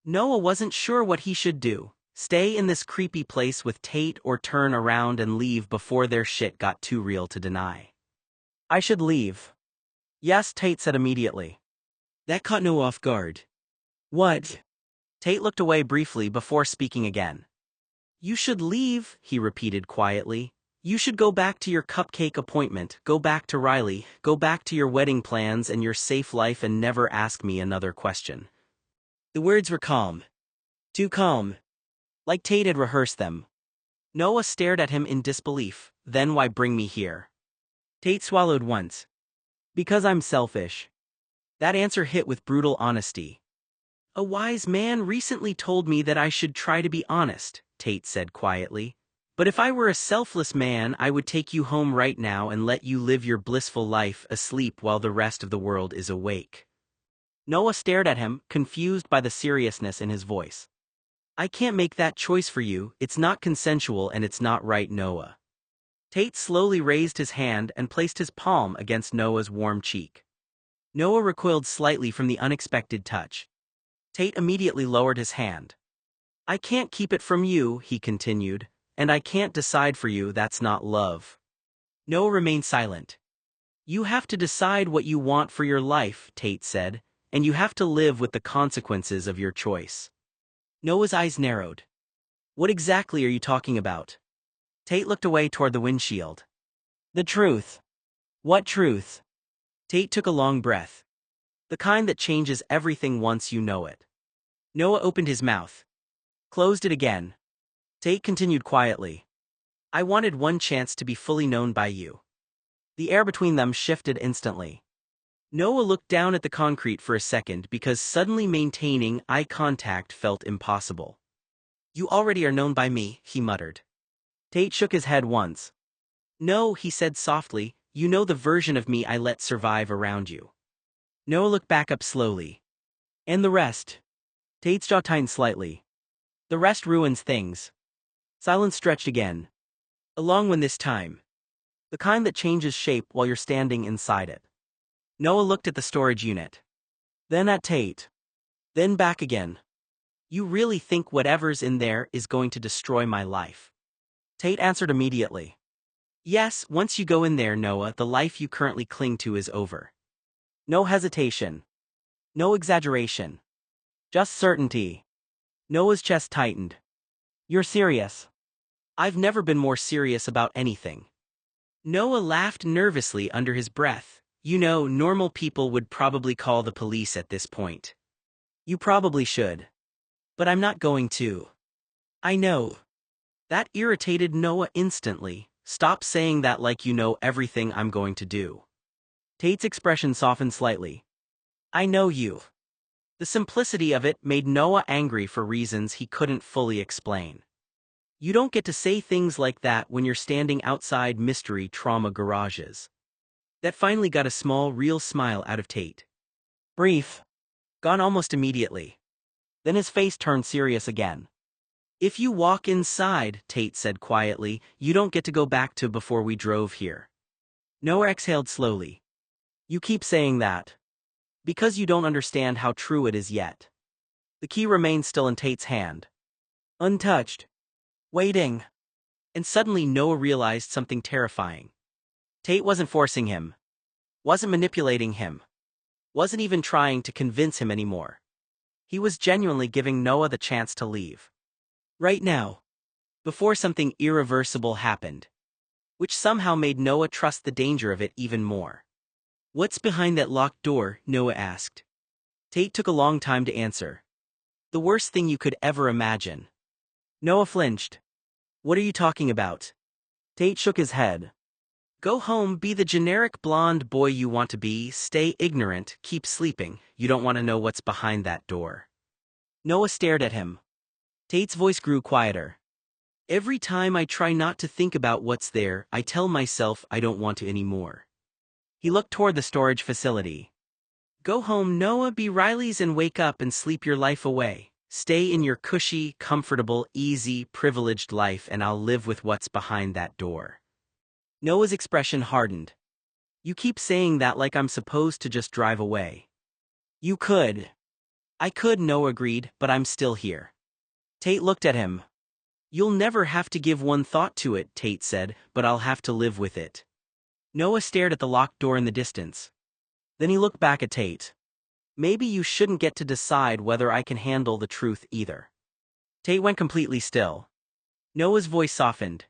Noah wasn't sure what he should do. Stay in this creepy place with Tate or turn around and leave before their shit got too real to deny. I should leave. Yes, Tate said immediately. That caught Noah off guard. What? Tate looked away briefly before speaking again. You should leave, he repeated quietly. You should go back to your cupcake appointment, go back to Riley, go back to your wedding plans and your safe life and never ask me another question. The words were calm. Too calm. Like Tate had rehearsed them. Noah stared at him in disbelief. Then why bring me here? Tate swallowed once. Because I'm selfish. That answer hit with brutal honesty. A wise man recently told me that I should try to be honest, Tate said quietly. But if I were a selfless man, I would take you home right now and let you live your blissful life asleep while the rest of the world is awake. Noah stared at him, confused by the seriousness in his voice. I can't make that choice for you, it's not consensual and it's not right, Noah. Tate slowly raised his hand and placed his palm against Noah's warm cheek. Noah recoiled slightly from the unexpected touch. Tate immediately lowered his hand. I can't keep it from you, he continued, and I can't decide for you, that's not love. Noah remained silent. You have to decide what you want for your life, Tate said, and you have to live with the consequences of your choice. Noah's eyes narrowed. What exactly are you talking about? Tate looked away toward the windshield. The truth. What truth? Tate took a long breath. The kind that changes everything once you know it. Noah opened his mouth. Closed it again. Tate continued quietly. I wanted one chance to be fully known by you. The air between them shifted instantly. Noah looked down at the concrete for a second because suddenly maintaining eye contact felt impossible. You already are known by me, he muttered. Tate shook his head once. No, he said softly, you know the version of me I let survive around you. Noah looked back up slowly. And the rest? Tate's jaw tightened slightly. The rest ruins things. Silence stretched again. A long one this time. The kind that changes shape while you're standing inside it. Noah looked at the storage unit. Then at Tate. Then back again. You really think whatever's in there is going to destroy my life? Tate answered immediately. Yes, once you go in there, Noah, the life you currently cling to is over. No hesitation. No exaggeration. Just certainty. Noah's chest tightened. You're serious? I've never been more serious about anything. Noah laughed nervously under his breath. You know, normal people would probably call the police at this point. You probably should. But I'm not going to. I know. That irritated Noah instantly. Stop saying that like you know everything I'm going to do. Tate's expression softened slightly. I know you. The simplicity of it made Noah angry for reasons he couldn't fully explain. You don't get to say things like that when you're standing outside mystery trauma garages. That finally got a small, real smile out of Tate. Brief. Gone almost immediately. Then his face turned serious again. If you walk inside, Tate said quietly, you don't get to go back to before we drove here. Noah exhaled slowly. You keep saying that. Because you don't understand how true it is yet. The key remained still in Tate's hand. Untouched. Waiting. And suddenly Noah realized something terrifying. Tate wasn't forcing him. Wasn't manipulating him. Wasn't even trying to convince him anymore. He was genuinely giving Noah the chance to leave. Right now. Before something irreversible happened. Which somehow made Noah trust the danger of it even more. What's behind that locked door? Noah asked. Tate took a long time to answer. The worst thing you could ever imagine. Noah flinched. What are you talking about? Tate shook his head. Go home, be the generic blonde boy you want to be, stay ignorant, keep sleeping, you don't want to know what's behind that door. Noah stared at him. Tate's voice grew quieter. Every time I try not to think about what's there, I tell myself I don't want to anymore. He looked toward the storage facility. Go home, Noah, be Riley's and wake up and sleep your life away. Stay in your cushy, comfortable, easy, privileged life and I'll live with what's behind that door. Noah's expression hardened. You keep saying that like I'm supposed to just drive away. You could. I could, Noah agreed, but I'm still here. Tate looked at him. You'll never have to give one thought to it, Tate said, but I'll have to live with it. Noah stared at the locked door in the distance. Then he looked back at Tate. Maybe you shouldn't get to decide whether I can handle the truth either. Tate went completely still. Noah's voice softened.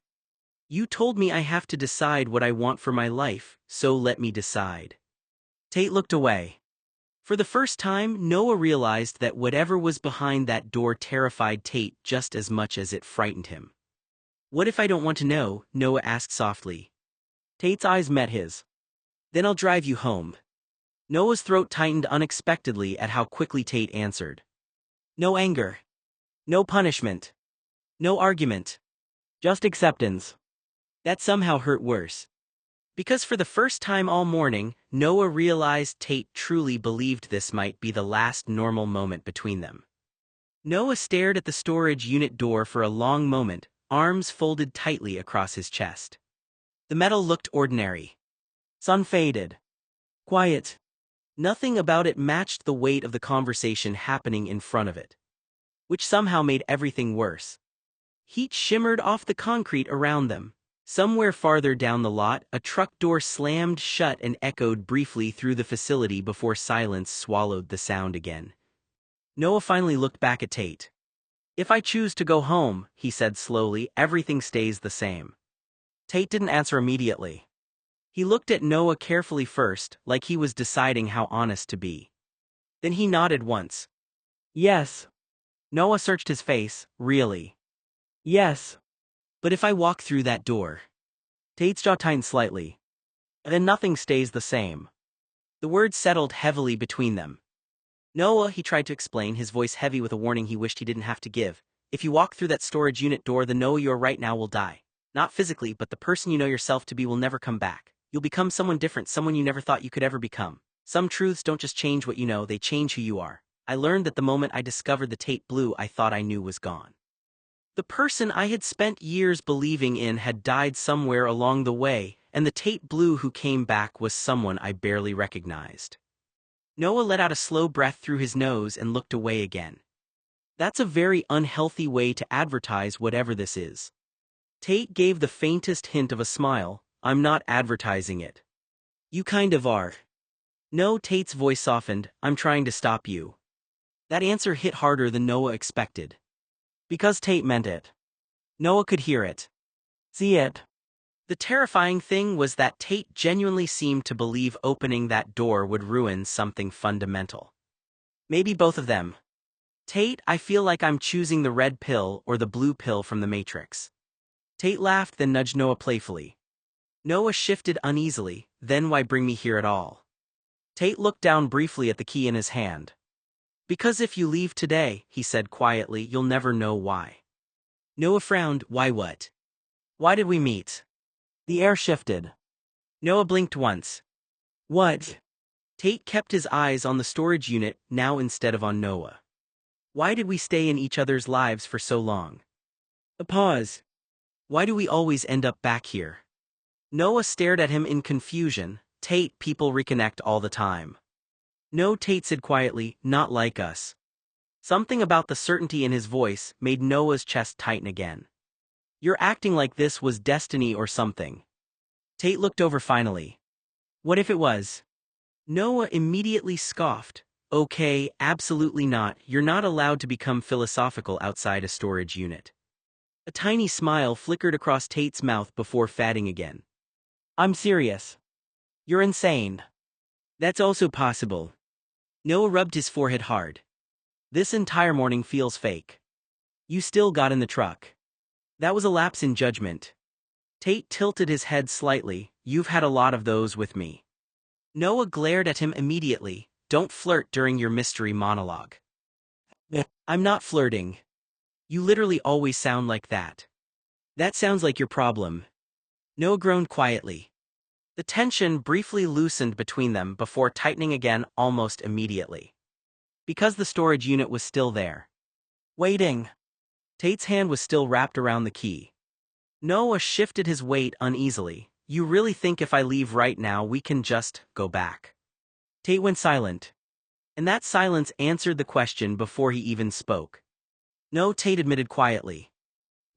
You told me I have to decide what I want for my life, so let me decide. Tate looked away. For the first time, Noah realized that whatever was behind that door terrified Tate just as much as it frightened him. What if I don't want to know? Noah asked softly. Tate's eyes met his. Then I'll drive you home. Noah's throat tightened unexpectedly at how quickly Tate answered. No anger. No punishment. No argument. Just acceptance. That somehow hurt worse. Because for the first time all morning, Noah realized Tate truly believed this might be the last normal moment between them. Noah stared at the storage unit door for a long moment, arms folded tightly across his chest. The metal looked ordinary. Sun faded. Quiet. Nothing about it matched the weight of the conversation happening in front of it, which somehow made everything worse. Heat shimmered off the concrete around them. Somewhere farther down the lot, a truck door slammed shut and echoed briefly through the facility before silence swallowed the sound again. Noah finally looked back at Tate. If I choose to go home, he said slowly, everything stays the same. Tate didn't answer immediately. He looked at Noah carefully first, like he was deciding how honest to be. Then he nodded once. Yes. Noah searched his face. Really? Yes. But if I walk through that door? Tate's jaw tightened slightly. Then nothing stays the same. The words settled heavily between them. Noah, he tried to explain, his voice heavy with a warning he wished he didn't have to give. If you walk through that storage unit door, the Noah you are right now will die. Not physically, but the person you know yourself to be will never come back. You'll become someone different, someone you never thought you could ever become. Some truths don't just change what you know, they change who you are. I learned that the moment I discovered the Tate Blue I thought I knew was gone. The person I had spent years believing in had died somewhere along the way, and the Tate Blue who came back was someone I barely recognized. Noah let out a slow breath through his nose and looked away again. That's a very unhealthy way to advertise whatever this is. Tate gave the faintest hint of a smile. I'm not advertising it. You kind of are. No, Tate's voice softened. I'm trying to stop you. That answer hit harder than Noah expected. Because Tate meant it. Noah could hear it. See it. The terrifying thing was that Tate genuinely seemed to believe opening that door would ruin something fundamental. Maybe both of them. Tate, I feel like I'm choosing the red pill or the blue pill from the Matrix. Tate laughed, then nudged Noah playfully. Noah shifted uneasily. Then why bring me here at all? Tate looked down briefly at the key in his hand. Because if you leave today, he said quietly, you'll never know why. Noah frowned. Why what? Why did we meet? The air shifted. Noah blinked once. What? Tate kept his eyes on the storage unit, now instead of on Noah. Why did we stay in each other's lives for so long? A pause. Why do we always end up back here? Noah stared at him in confusion. Tate, people reconnect all the time. No, Tate said quietly, not like us. Something about the certainty in his voice made Noah's chest tighten again. You're acting like this was destiny or something. Tate looked over finally. What if it was? Noah immediately scoffed. Okay, absolutely not. You're not allowed to become philosophical outside a storage unit. A tiny smile flickered across Tate's mouth before fading again. I'm serious. You're insane. That's also possible. Noah rubbed his forehead hard. This entire morning feels fake. You still got in the truck. That was a lapse in judgment. Tate tilted his head slightly. You've had a lot of those with me. Noah glared at him immediately. Don't flirt during your mystery monologue. I'm not flirting. You literally always sound like that. That sounds like your problem. Noah groaned quietly. The tension briefly loosened between them before tightening again almost immediately. Because the storage unit was still there. Waiting. Tate's hand was still wrapped around the key. Noah shifted his weight uneasily. You really think if I leave right now we can just go back? Tate went silent. And that silence answered the question before he even spoke. No, Tate admitted quietly.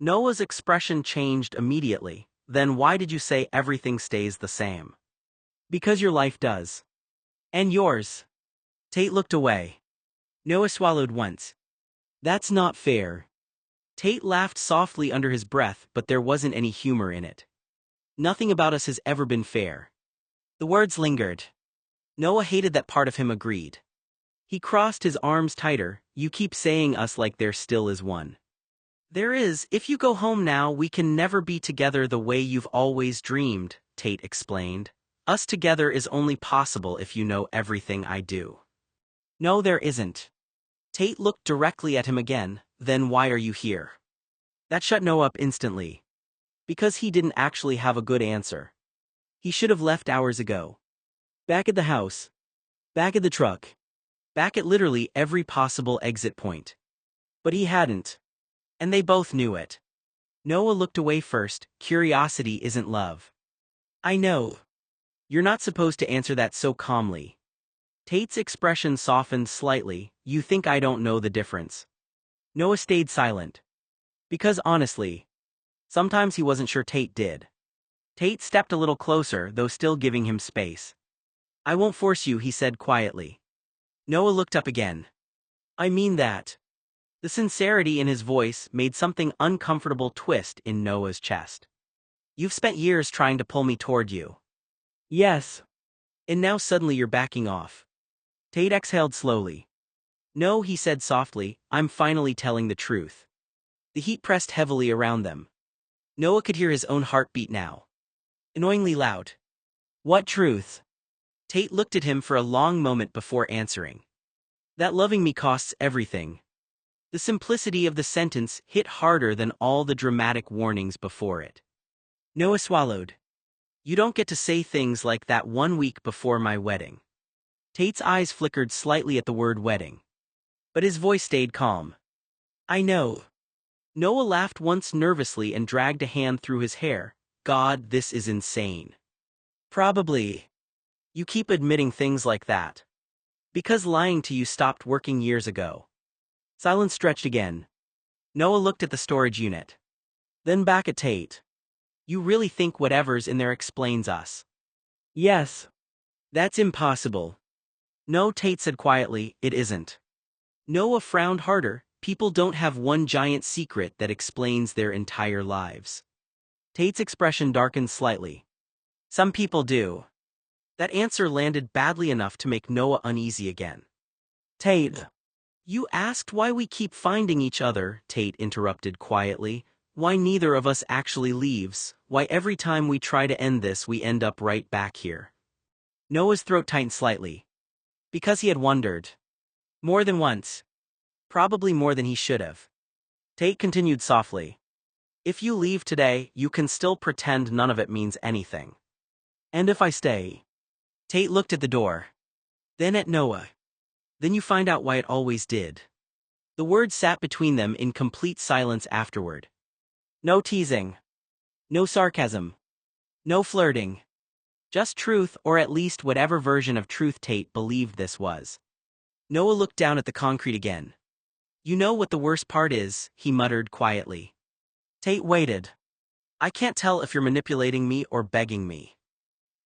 Noah's expression changed immediately. Then why did you say everything stays the same? Because your life does. And yours. Tate looked away. Noah swallowed once. That's not fair. Tate laughed softly under his breath, but there wasn't any humor in it. Nothing about us has ever been fair. The words lingered. Noah hated that part of him agreed. He crossed his arms tighter. You keep saying us like there still is one. There is. If you go home now, we can never be together the way you've always dreamed, Tate explained. Us together is only possible if you know everything I do. No, there isn't. Tate looked directly at him again. Then why are you here? That shut Noah up instantly. Because he didn't actually have a good answer. He should have left hours ago. Back at the house. Back at the truck. Back at literally every possible exit point. But he hadn't. And they both knew it. Noah looked away first. Curiosity isn't love. I know. You're not supposed to answer that so calmly. Tate's expression softened slightly. You think I don't know the difference? Noah stayed silent. Because honestly, sometimes he wasn't sure Tate did. Tate stepped a little closer, though still giving him space. I won't force you, he said quietly. Noah looked up again. I mean that. The sincerity in his voice made something uncomfortable twist in Noah's chest. You've spent years trying to pull me toward you. Yes. And now suddenly you're backing off. Tate exhaled slowly. No, he said softly, I'm finally telling the truth. The heat pressed heavily around them. Noah could hear his own heartbeat now. Annoyingly loud. What truth? Tate looked at him for a long moment before answering. That loving me costs everything. The simplicity of the sentence hit harder than all the dramatic warnings before it. Noah swallowed. You don't get to say things like that 1 week before my wedding. Tate's eyes flickered slightly at the word wedding. But his voice stayed calm. I know. Noah laughed once nervously and dragged a hand through his hair. God, this is insane. Probably. You keep admitting things like that. Because lying to you stopped working years ago. Silence stretched again. Noah looked at the storage unit. Then back at Tate. You really think whatever's in there explains us? Yes. That's impossible. No, Tate said quietly, it isn't. Noah frowned harder. People don't have one giant secret that explains their entire lives. Tate's expression darkened slightly. Some people do. That answer landed badly enough to make Noah uneasy again. Tate. You asked why we keep finding each other, Tate interrupted quietly. Why neither of us actually leaves, why every time we try to end this we end up right back here. Noah's throat tightened slightly. Because he had wondered. More than once. Probably more than he should have. Tate continued softly. If you leave today, you can still pretend none of it means anything. And if I stay? Tate looked at the door. Then at Noah. Then you find out why it always did. The words sat between them in complete silence afterward. No teasing. No sarcasm. No flirting. Just truth, or at least whatever version of truth Tate believed this was. Noah looked down at the concrete again. You know what the worst part is, he muttered quietly. Tate waited. I can't tell if you're manipulating me or begging me.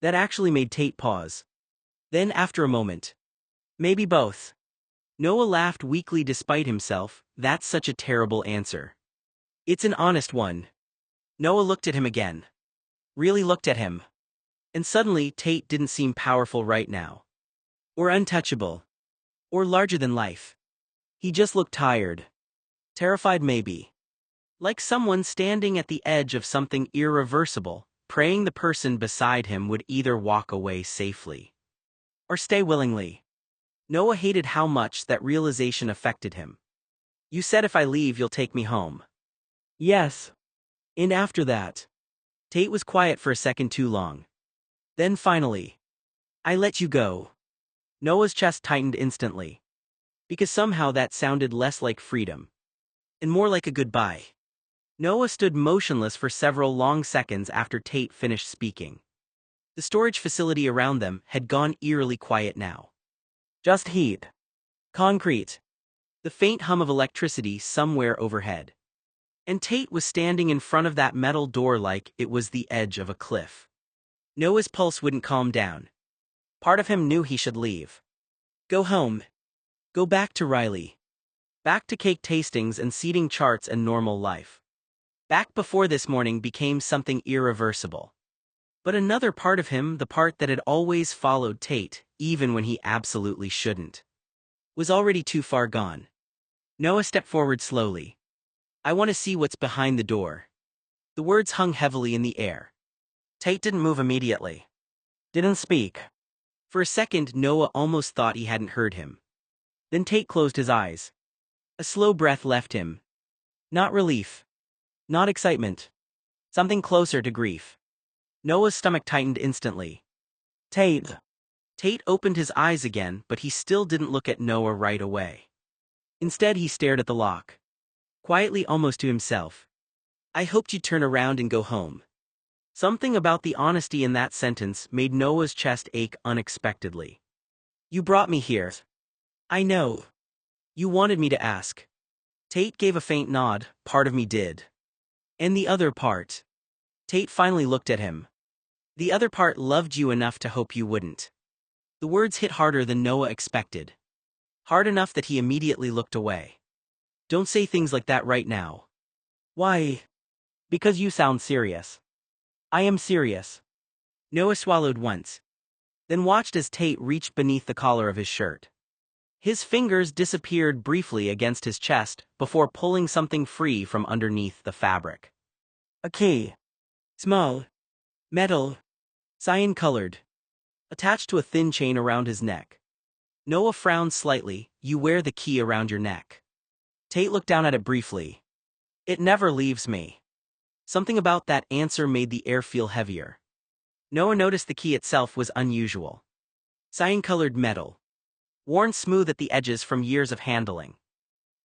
That actually made Tate pause. Then after a moment. Maybe both. Noah laughed weakly despite himself. That's such a terrible answer. It's an honest one. Noah looked at him again. Really looked at him. And suddenly Tate didn't seem powerful right now. Or untouchable. Or larger than life. He just looked tired. Terrified maybe. Like someone standing at the edge of something irreversible, praying the person beside him would either walk away safely. Or stay willingly. Noah hated how much that realization affected him. You said if I leave you'll take me home. Yes. And after that. Tate was quiet for a second too long. Then finally. I let you go. Noah's chest tightened instantly. Because somehow that sounded less like freedom. And more like a goodbye. Noah stood motionless for several long seconds after Tate finished speaking. The storage facility around them had gone eerily quiet now. Just heat. Concrete. The faint hum of electricity somewhere overhead. And Tate was standing in front of that metal door like it was the edge of a cliff. Noah's pulse wouldn't calm down. Part of him knew he should leave. Go home. Go back to Riley. Back to cake tastings and seating charts and normal life. Back before this morning became something irreversible. But another part of him, the part that had always followed Tate, even when he absolutely shouldn't, was already too far gone. Noah stepped forward slowly. I want to see what's behind the door. The words hung heavily in the air. Tate didn't move immediately. Didn't speak. For a second, Noah almost thought he hadn't heard him. Then Tate closed his eyes. A slow breath left him. Not relief. Not excitement. Something closer to grief. Noah's stomach tightened instantly. Tate. Tate opened his eyes again, but he still didn't look at Noah right away. Instead, he stared at the lock. Quietly, almost to himself. I hoped you'd turn around and go home. Something about the honesty in that sentence made Noah's chest ache unexpectedly. You brought me here. I know. You wanted me to ask. Tate gave a faint nod, part of me did. And the other part? Tate finally looked at him. The other part loved you enough to hope you wouldn't. The words hit harder than Noah expected. Hard enough that he immediately looked away. Don't say things like that right now. Why? Because you sound serious. I am serious. Noah swallowed once. Then watched as Tate reached beneath the collar of his shirt. His fingers disappeared briefly against his chest before pulling something free from underneath the fabric. A key. Small. Metal. Cyan-colored. Attached to a thin chain around his neck. Noah frowned slightly. You wear the key around your neck. Tate looked down at it briefly. It never leaves me. Something about that answer made the air feel heavier. Noah noticed the key itself was unusual. Cyan-colored metal. Worn smooth at the edges from years of handling.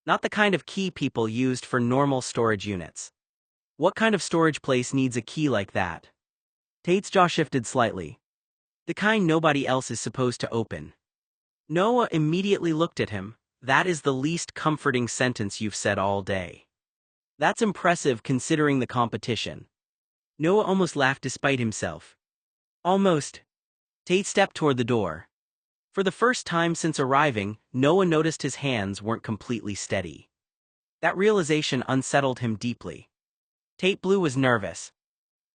Not the kind of key people used for normal storage units. What kind of storage place needs a key like that? Tate's jaw shifted slightly. The kind nobody else is supposed to open. Noah immediately looked at him. That is the least comforting sentence you've said all day. That's impressive considering the competition. Noah almost laughed despite himself. Almost. Tate stepped toward the door. For the first time since arriving, Noah noticed his hands weren't completely steady. That realization unsettled him deeply. Tate Blue was nervous.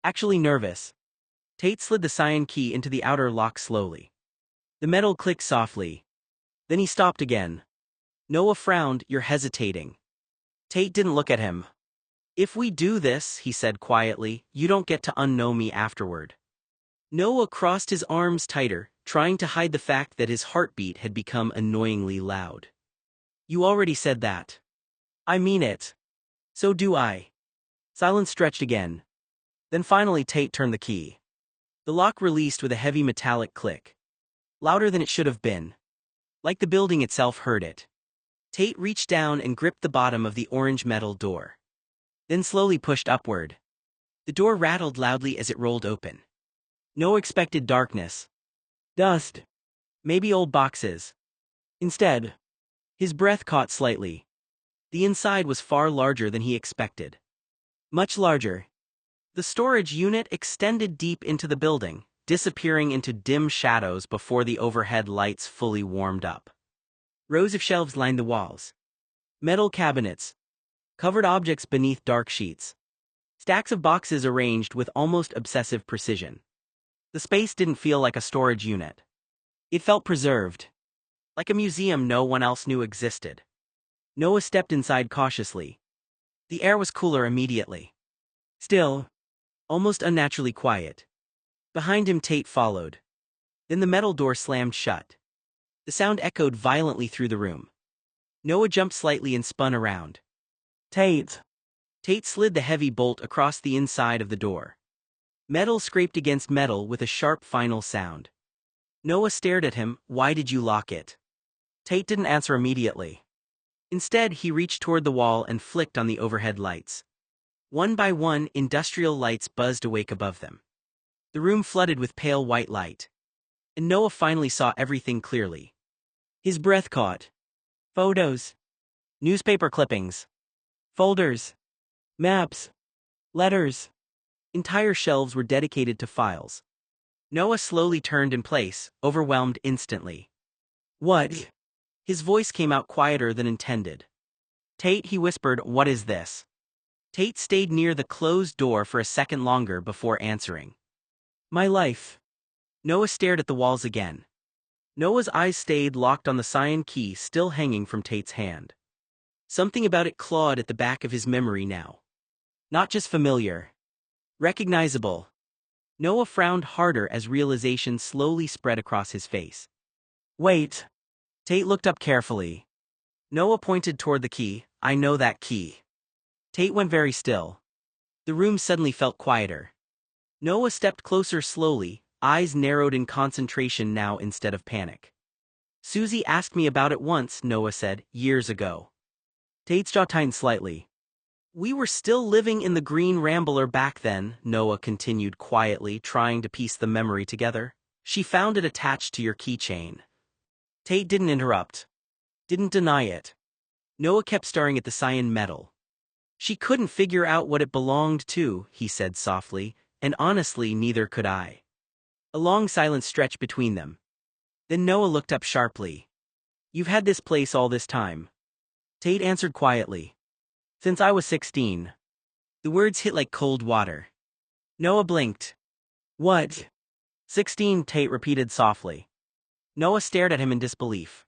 Actually nervous. Tate slid the cyan key into the outer lock slowly. The metal clicked softly. Then he stopped again. Noah frowned. You're hesitating. Tate didn't look at him. If we do this, he said quietly, you don't get to unknow me afterward. Noah crossed his arms tighter, trying to hide the fact that his heartbeat had become annoyingly loud. You already said that. I mean it. So do I. Silence stretched again. Then finally Tate turned the key. The lock released with a heavy metallic click. Louder than it should have been. Like the building itself heard it. Tate reached down and gripped the bottom of the orange metal door. Then slowly pushed upward. The door rattled loudly as it rolled open. No expected darkness. Dust. Maybe old boxes. Instead, his breath caught slightly. The inside was far larger than he expected. Much larger. The storage unit extended deep into the building, disappearing into dim shadows before the overhead lights fully warmed up. Rows of shelves lined the walls. Metal cabinets. Covered objects beneath dark sheets. Stacks of boxes arranged with almost obsessive precision. The space didn't feel like a storage unit. It felt preserved. Like a museum no one else knew existed. Noah stepped inside cautiously. The air was cooler immediately. Still, almost unnaturally quiet. Behind him Tate followed. Then the metal door slammed shut. The sound echoed violently through the room. Noah jumped slightly and spun around. Tate. Tate slid the heavy bolt across the inside of the door. Metal scraped against metal with a sharp final sound. Noah stared at him. Why did you lock it? Tate didn't answer immediately. Instead, he reached toward the wall and flicked on the overhead lights. One by one, industrial lights buzzed awake above them. The room flooded with pale white light. And Noah finally saw everything clearly. His breath caught. Photos. Newspaper clippings. Folders. Maps. Letters. Entire shelves were dedicated to files. Noah slowly turned in place, overwhelmed instantly. What? His voice came out quieter than intended. Tate, he whispered, what is this? Tate stayed near the closed door for a second longer before answering. My life. Noah stared at the walls again. Noah's eyes stayed locked on the cyan key still hanging from Tate's hand. Something about it clawed at the back of his memory now. Not just familiar. Recognizable. Noah frowned harder as realization slowly spread across his face. Wait. Tate looked up carefully. Noah pointed toward the key. I know that key. Tate went very still. The room suddenly felt quieter. Noah stepped closer slowly, eyes narrowed in concentration now instead of panic. Susie asked me about it once, Noah said, years ago. Tate's jaw tightened slightly. We were still living in the Green Rambler back then, Noah continued quietly, trying to piece the memory together. She found it attached to your keychain. Tate didn't interrupt. Didn't deny it. Noah kept staring at the cyan metal. She couldn't figure out what it belonged to, he said softly, and honestly neither could I. A long silence stretched between them. Then Noah looked up sharply. You've had this place all this time. Tate answered quietly. Since I was 16. The words hit like cold water. Noah blinked. What? 16, Tate repeated softly. Noah stared at him in disbelief.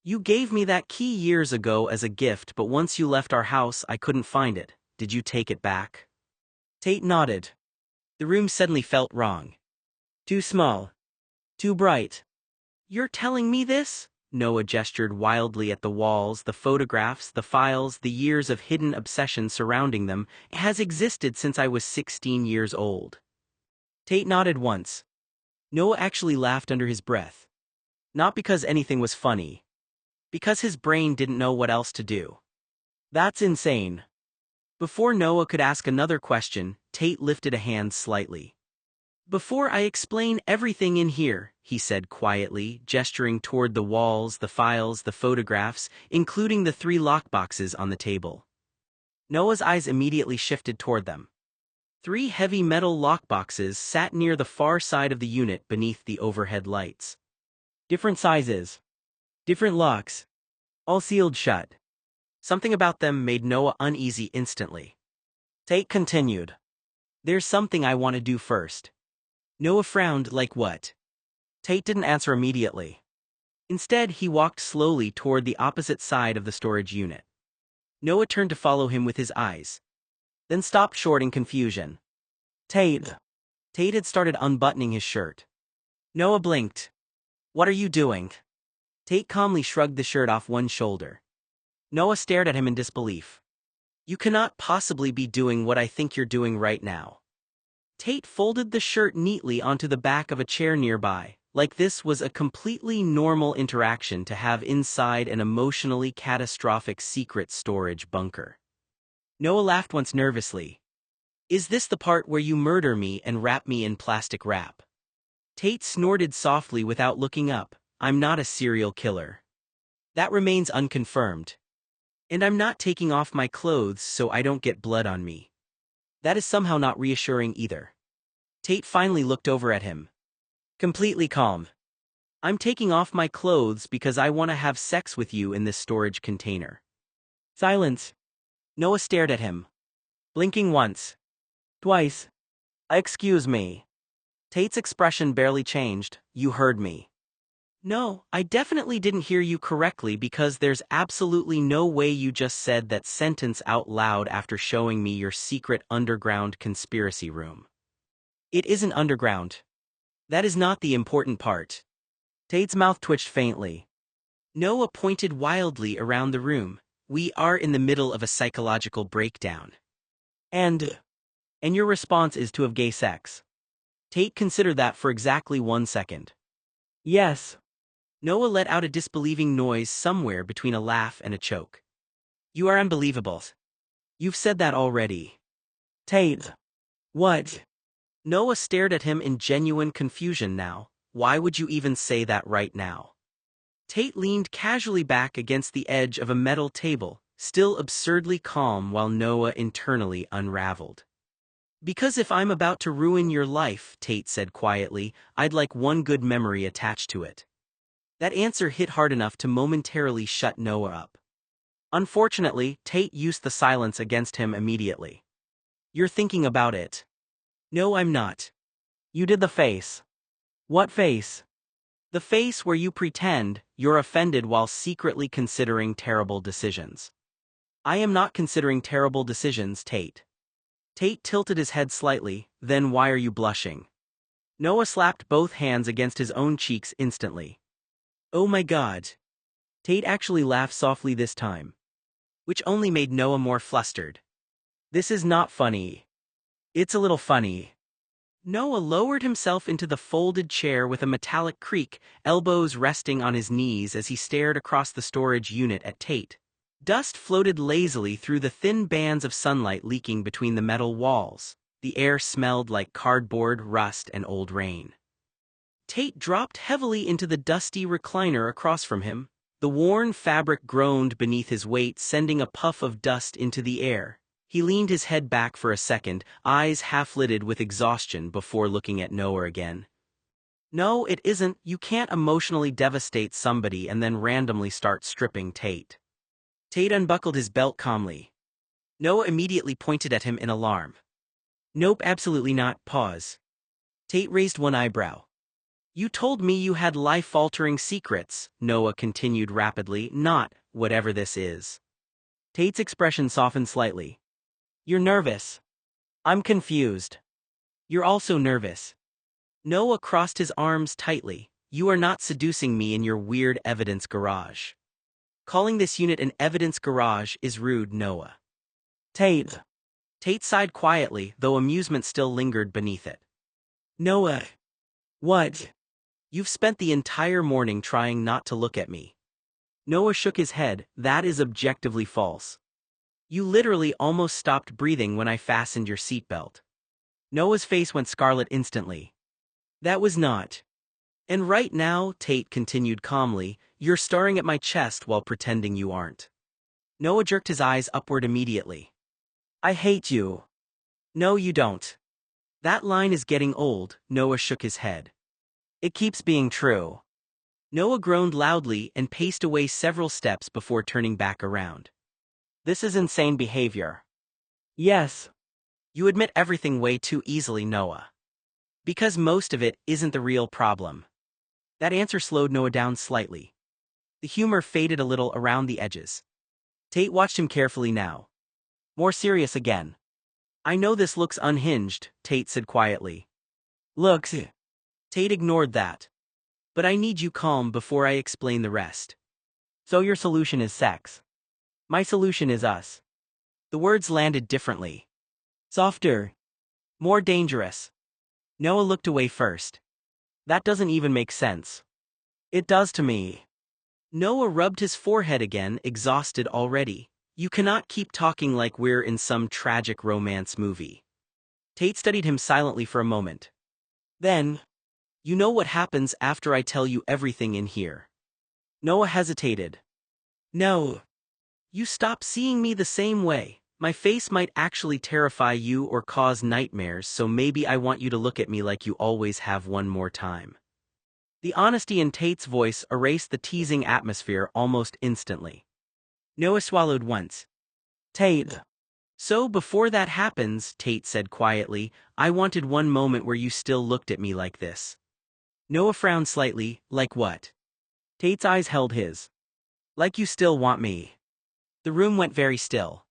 You gave me that key years ago as a gift, but once you left our house I couldn't find it. Did you take it back? Tate nodded. The room suddenly felt wrong. Too small. Too bright. You're telling me this? Noah gestured wildly at the walls, the photographs, the files, the years of hidden obsession surrounding them. It has existed since I was 16 years old. Tate nodded once. Noah actually laughed under his breath. Not because anything was funny. Because his brain didn't know what else to do. That's insane. Before Noah could ask another question, Tate lifted a hand slightly. Before I explain everything in here, he said quietly, gesturing toward the walls, the files, the photographs, including the 3 lockboxes on the table. Noah's eyes immediately shifted toward them. 3 heavy metal lockboxes sat near the far side of the unit beneath the overhead lights. Different sizes. Different locks. All sealed shut. Something about them made Noah uneasy instantly. Tate continued. There's something I want to do first. Noah frowned. Like what? Tate didn't answer immediately. Instead, he walked slowly toward the opposite side of the storage unit. Noah turned to follow him with his eyes. Then stopped short in confusion. Tate. Tate had started unbuttoning his shirt. Noah blinked. What are you doing? Tate calmly shrugged the shirt off one shoulder. Noah stared at him in disbelief. You cannot possibly be doing what I think you're doing right now. Tate folded the shirt neatly onto the back of a chair nearby, like this was a completely normal interaction to have inside an emotionally catastrophic secret storage bunker. Noah laughed once nervously. Is this the part where you murder me and wrap me in plastic wrap? Tate snorted softly without looking up. I'm not a serial killer. That remains unconfirmed. And I'm not taking off my clothes so I don't get blood on me. That is somehow not reassuring either. Tate finally looked over at him. Completely calm. I'm taking off my clothes because I want to have sex with you in this storage container. Silence. Noah stared at him. Blinking once. Twice. Excuse me. Tate's expression barely changed. You heard me. No, I definitely didn't hear you correctly because there's absolutely no way you just said that sentence out loud after showing me your secret underground conspiracy room. It isn't underground. That is not the important part. Tate's mouth twitched faintly. Noah pointed wildly around the room. We are in the middle of a psychological breakdown. And your response is to have gay sex. Tate considered that for exactly 1 second. Yes. Noah let out a disbelieving noise somewhere between a laugh and a choke. You are unbelievable. You've said that already. Tate. What? Noah stared at him in genuine confusion now. Why would you even say that right now? Tate leaned casually back against the edge of a metal table, still absurdly calm while Noah internally unraveled. Because if I'm about to ruin your life, Tate said quietly, I'd like one good memory attached to it. That answer hit hard enough to momentarily shut Noah up. Unfortunately, Tate used the silence against him immediately. You're thinking about it. No, I'm not. You did the face. What face? The face where you pretend you're offended while secretly considering terrible decisions. I am not considering terrible decisions, Tate. Tate tilted his head slightly, then why are you blushing? Noah slapped both hands against his own cheeks instantly. Oh my God. Tate actually laughed softly this time, which only made Noah more flustered. This is not funny. It's a little funny. Noah lowered himself into the folded chair with a metallic creak, elbows resting on his knees as he stared across the storage unit at Tate. Dust floated lazily through the thin bands of sunlight leaking between the metal walls. The air smelled like cardboard, rust, and old rain. Tate dropped heavily into the dusty recliner across from him. The worn fabric groaned beneath his weight, sending a puff of dust into the air. He leaned his head back for a second, eyes half-lidded with exhaustion before looking at Noah again. No, it isn't. You can't emotionally devastate somebody and then randomly start stripping Tate. Tate unbuckled his belt calmly. Noah immediately pointed at him in alarm. Nope, absolutely not. Pause. Tate raised one eyebrow. You told me you had life-altering secrets, Noah continued rapidly, not whatever this is. Tate's expression softened slightly. You're nervous. I'm confused. You're also nervous. Noah crossed his arms tightly. You are not seducing me in your weird evidence garage. Calling this unit an evidence garage is rude, Noah. Tate. Tate sighed quietly, though amusement still lingered beneath it. Noah. What? You've spent the entire morning trying not to look at me. Noah shook his head. That is objectively false. You literally almost stopped breathing when I fastened your seatbelt. Noah's face went scarlet instantly. That was not. And right now, Tate continued calmly, you're staring at my chest while pretending you aren't. Noah jerked his eyes upward immediately. I hate you. No, you don't. That line is getting old, Noah shook his head. It keeps being true. Noah groaned loudly and paced away several steps before turning back around. This is insane behavior. Yes. You admit everything way too easily, Noah. Because most of it isn't the real problem. That answer slowed Noah down slightly. The humor faded a little around the edges. Tate watched him carefully now. More serious again. I know this looks unhinged, Tate said quietly. Looks. Tate ignored that. But I need you calm before I explain the rest. So your solution is sex. My solution is us. The words landed differently. Softer. More dangerous. Noah looked away first. That doesn't even make sense. It does to me. Noah rubbed his forehead again, exhausted already. You cannot keep talking like we're in some tragic romance movie. Tate studied him silently for a moment. Then, you know what happens after I tell you everything in here. Noah hesitated. No. You stop seeing me the same way. My face might actually terrify you or cause nightmares, so maybe I want you to look at me like you always have one more time. The honesty in Tate's voice erased the teasing atmosphere almost instantly. Noah swallowed once. Tate. So before that happens, Tate said quietly, I wanted one moment where you still looked at me like this. Noah frowned slightly. Like what? Tate's eyes held his. Like you still want me. The room went very still.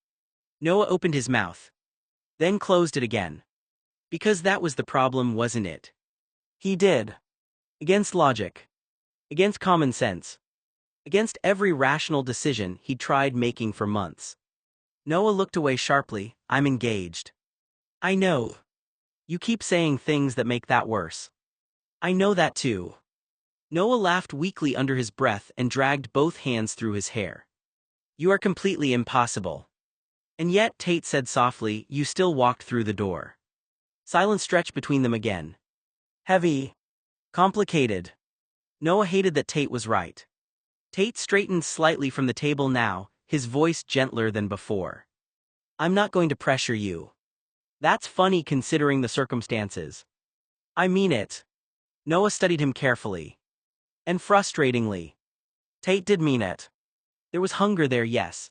Noah opened his mouth. Then closed it again. Because that was the problem, wasn't it? He did. Against logic. Against common sense. Against every rational decision he'd tried making for months. Noah looked away sharply. I'm engaged. I know. You keep saying things that make that worse. I know that too. Noah laughed weakly under his breath and dragged both hands through his hair. You are completely impossible. And yet, Tate said softly, you still walked through the door. Silence stretched between them again. Heavy. Complicated. Noah hated that Tate was right. Tate straightened slightly from the table now, his voice gentler than before. I'm not going to pressure you. That's funny considering the circumstances. I mean it. Noah studied him carefully. And frustratingly. Tate did mean it. There was hunger there, yes.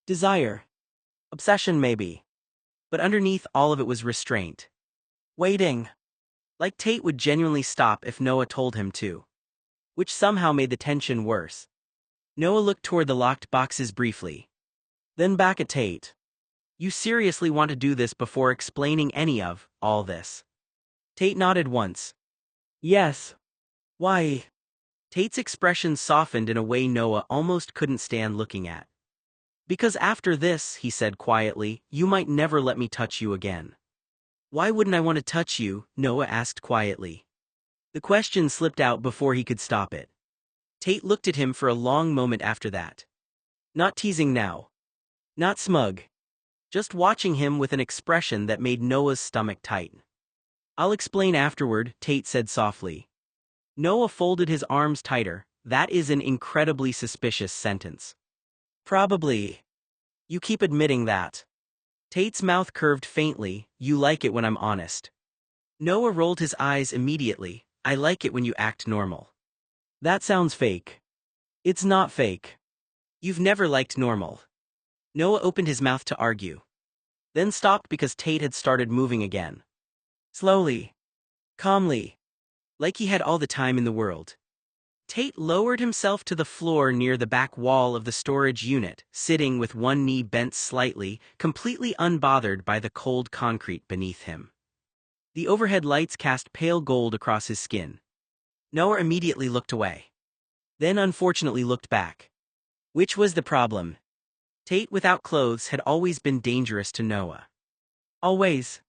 Desire. Obsession, maybe. But underneath all of it was restraint. Waiting. Like Tate would genuinely stop if Noah told him to. Which somehow made the tension worse. Noah looked toward the locked boxes briefly. Then back at Tate. You seriously want to do this before explaining any of all this? Tate nodded once. Yes. Why? Tate's expression softened in a way Noah almost couldn't stand looking at. Because after this, he said quietly, you might never let me touch you again. Why wouldn't I want to touch you? Noah asked quietly. The question slipped out before he could stop it. Tate looked at him for a long moment after that. Not teasing now. Not smug. Just watching him with an expression that made Noah's stomach tighten. I'll explain afterward, Tate said softly. Noah folded his arms tighter. That is an incredibly suspicious sentence. Probably. You keep admitting that. Tate's mouth curved faintly. You like it when I'm honest. Noah rolled his eyes immediately. I like it when you act normal. That sounds fake. It's not fake. You've never liked normal. Noah opened his mouth to argue. Then stopped because Tate had started moving again. Slowly. Calmly. Like he had all the time in the world. Tate lowered himself to the floor near the back wall of the storage unit, sitting with one knee bent slightly, completely unbothered by the cold concrete beneath him. The overhead lights cast pale gold across his skin. Noah immediately looked away. Then unfortunately looked back. Which was the problem? Tate without clothes had always been dangerous to Noah. Always.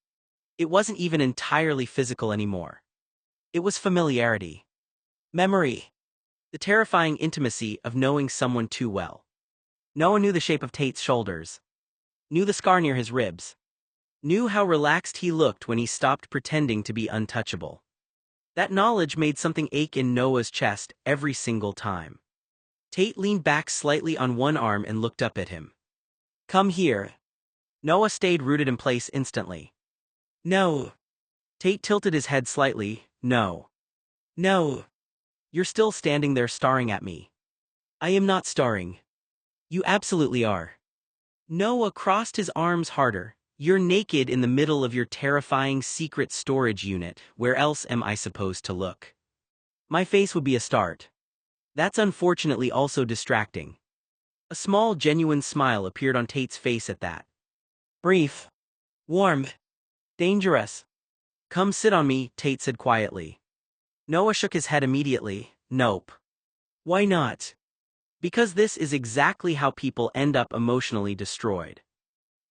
It wasn't even entirely physical anymore. It was familiarity. Memory. The terrifying intimacy of knowing someone too well. Noah knew the shape of Tate's shoulders. Knew the scar near his ribs. Knew how relaxed he looked when he stopped pretending to be untouchable. That knowledge made something ache in Noah's chest every single time. Tate leaned back slightly on one arm and looked up at him. Come here. Noah stayed rooted in place instantly. No. Tate tilted his head slightly. No. No. You're still standing there staring at me. I am not staring. You absolutely are. Noah crossed his arms harder. You're naked in the middle of your terrifying secret storage unit. Where else am I supposed to look? My face would be a start. That's unfortunately also distracting. A small, genuine smile appeared on Tate's face at that. Brief. Warm. Dangerous. Come sit on me, Tate said quietly. Noah shook his head immediately. Nope. Why not? Because this is exactly how people end up emotionally destroyed.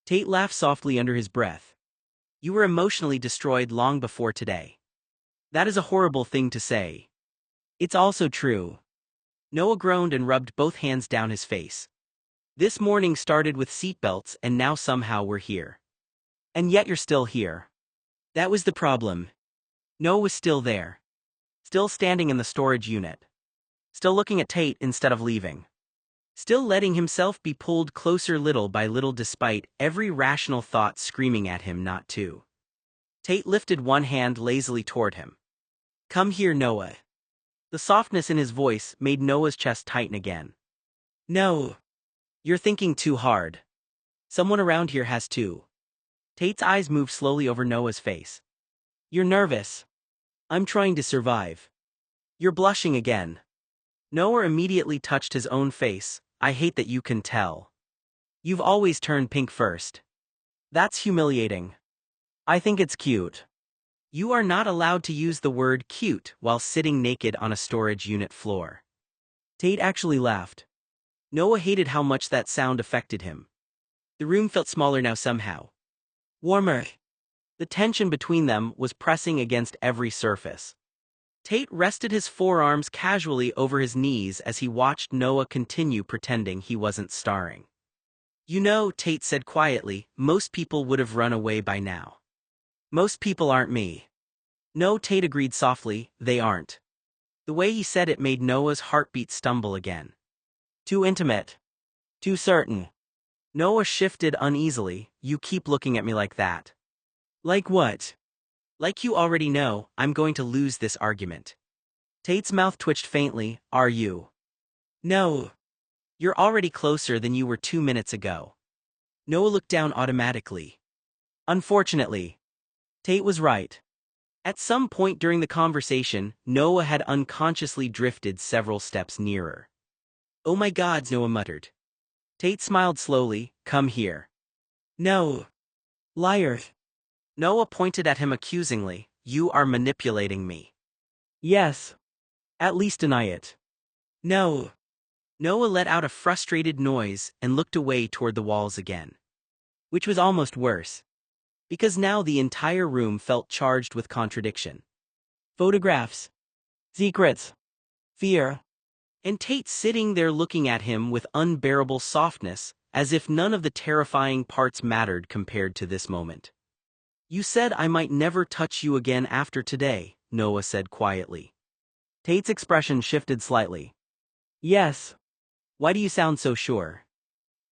Tate laughed softly under his breath. You were emotionally destroyed long before today. That is a horrible thing to say. It's also true. Noah groaned and rubbed both hands down his face. This morning started with seatbelts and now somehow we're here. And yet you're still here. That was the problem. Noah was still there. Still standing in the storage unit. Still looking at Tate instead of leaving. Still letting himself be pulled closer little by little despite every rational thought screaming at him not to. Tate lifted one hand lazily toward him. Come here, Noah. The softness in his voice made Noah's chest tighten again. No. You're thinking too hard. Someone around here has too. Tate's eyes moved slowly over Noah's face. You're nervous. I'm trying to survive. You're blushing again. Noah immediately touched his own face. I hate that you can tell. You've always turned pink first. That's humiliating. I think it's cute. You are not allowed to use the word cute while sitting naked on a storage unit floor. Tate actually laughed. Noah hated how much that sound affected him. The room felt smaller now somehow. Warmer. The tension between them was pressing against every surface. Tate rested his forearms casually over his knees as he watched Noah continue pretending he wasn't starring. You know, Tate said quietly, most people would have run away by now. Most people aren't me. No, Tate agreed softly, they aren't. The way he said it made Noah's heartbeat stumble again. Too intimate. Too certain. Noah shifted uneasily. You keep looking at me like that. Like what? Like you already know, I'm going to lose this argument. Tate's mouth twitched faintly. Are you? No. You're already closer than you were 2 minutes ago. Noah looked down automatically. Unfortunately, Tate was right. At some point during the conversation, Noah had unconsciously drifted several steps nearer. Oh my God, Noah muttered. Tate smiled slowly. Come here. No. Liar. Noah pointed at him accusingly. You are manipulating me. Yes. At least deny it. No. Noah let out a frustrated noise and looked away toward the walls again. Which was almost worse. Because now the entire room felt charged with contradiction. Photographs. Secrets. Fear. And Tate sitting there looking at him with unbearable softness, as if none of the terrifying parts mattered compared to this moment. You said I might never touch you again after today, Noah said quietly. Tate's expression shifted slightly. Yes. Why do you sound so sure?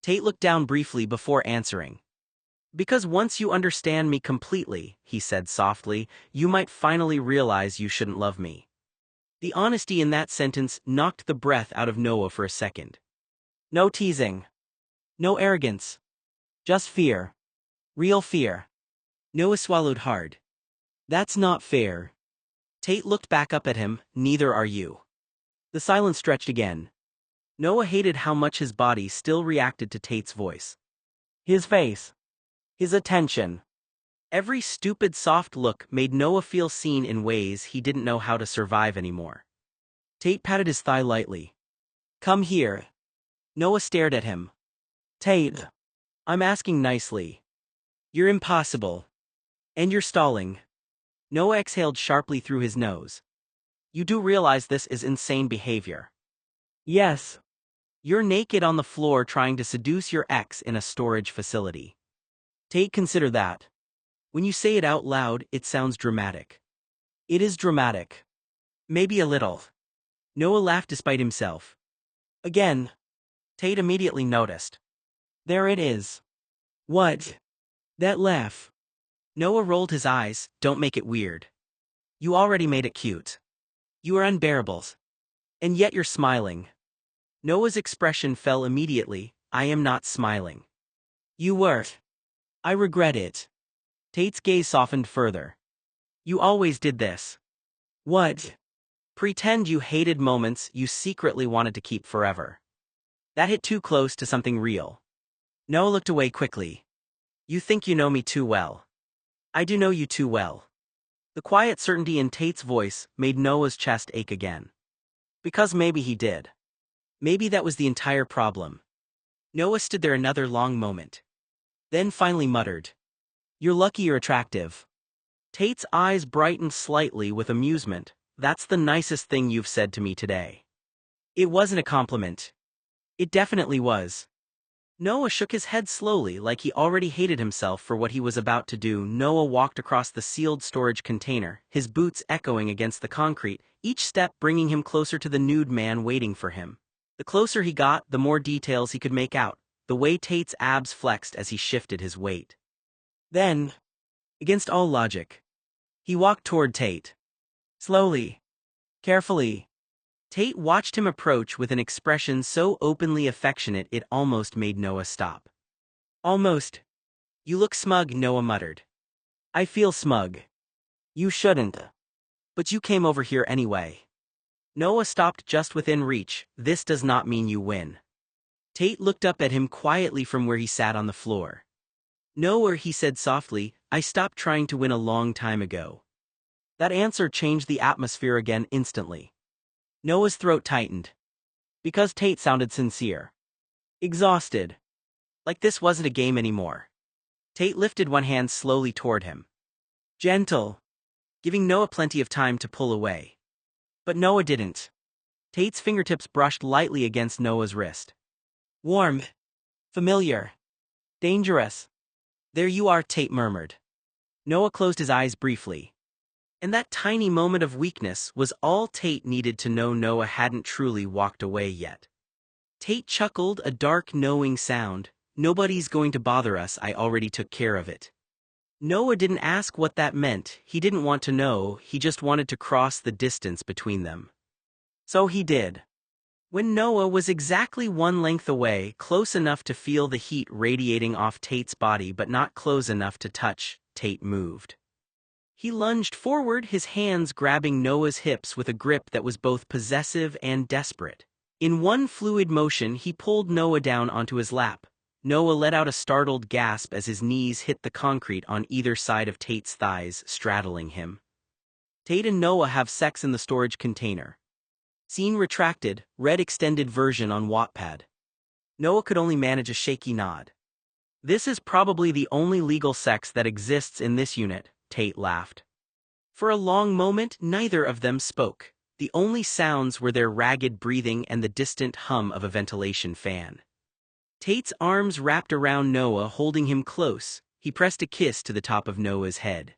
Tate looked down briefly before answering. Because once you understand me completely, he said softly, you might finally realize you shouldn't love me. The honesty in that sentence knocked the breath out of Noah for a second. No teasing. No arrogance. Just fear. Real fear. Noah swallowed hard. That's not fair. Tate looked back up at him. Neither are you. The silence stretched again. Noah hated how much his body still reacted to Tate's voice. His face. His attention. Every stupid soft look made Noah feel seen in ways he didn't know how to survive anymore. Tate patted his thigh lightly. Come here. Noah stared at him. Tate. I'm asking nicely. You're impossible. And you're stalling. Noah exhaled sharply through his nose. You do realize this is insane behavior. Yes. You're naked on the floor trying to seduce your ex in a storage facility. Tate, consider that. When you say it out loud, it sounds dramatic. It is dramatic. Maybe a little. Noah laughed despite himself. Again. Tate immediately noticed. There it is. What? That laugh. Noah rolled his eyes. Don't make it weird. You already made it cute. You are unbearable. And yet you're smiling. Noah's expression fell immediately. I am not smiling. You were. I regret it. Tate's gaze softened further. You always did this. What? Pretend you hated moments you secretly wanted to keep forever. That hit too close to something real. Noah looked away quickly. You think you know me too well. I do know you too well. The quiet certainty in Tate's voice made Noah's chest ache again. Because maybe he did. Maybe that was the entire problem. Noah stood there another long moment. Then finally muttered. You're lucky you're attractive. Tate's eyes brightened slightly with amusement. That's the nicest thing you've said to me today. It wasn't a compliment. It definitely was. Noah shook his head slowly like he already hated himself for what he was about to do. Noah walked across the sealed storage container, his boots echoing against the concrete, each step bringing him closer to the nude man waiting for him. The closer he got, the more details he could make out, the way Tate's abs flexed as he shifted his weight. Then, against all logic, he walked toward Tate. Slowly. Carefully. Tate watched him approach with an expression so openly affectionate it almost made Noah stop. Almost. You look smug, Noah muttered. I feel smug. You shouldn't. But you came over here anyway. Noah stopped just within reach. This does not mean you win. Tate looked up at him quietly from where he sat on the floor. Noah, he said softly, I stopped trying to win a long time ago. That answer changed the atmosphere again instantly. Noah's throat tightened. Because Tate sounded sincere. Exhausted. Like this wasn't a game anymore. Tate lifted one hand slowly toward him. Gentle. Giving Noah plenty of time to pull away. But Noah didn't. Tate's fingertips brushed lightly against Noah's wrist. Warm. Familiar. Dangerous. There you are, Tate murmured. Noah closed his eyes briefly. And that tiny moment of weakness was all Tate needed to know Noah hadn't truly walked away yet. Tate chuckled, a dark, knowing sound. Nobody's going to bother us, I already took care of it. Noah didn't ask what that meant, he didn't want to know, he just wanted to cross the distance between them. So he did. When Noah was exactly one length away, close enough to feel the heat radiating off Tate's body but not close enough to touch, Tate moved. He lunged forward, his hands grabbing Noah's hips with a grip that was both possessive and desperate. In one fluid motion, he pulled Noah down onto his lap. Noah let out a startled gasp as his knees hit the concrete on either side of Tate's thighs, straddling him. Tate and Noah have sex in the storage container. Scene retracted, read extended version on Wattpad. Noah could only manage a shaky nod. This is probably the only legal sex that exists in this unit, Tate laughed. For a long moment, neither of them spoke. The only sounds were their ragged breathing and the distant hum of a ventilation fan. Tate's arms wrapped around Noah, holding him close. He pressed a kiss to the top of Noah's head.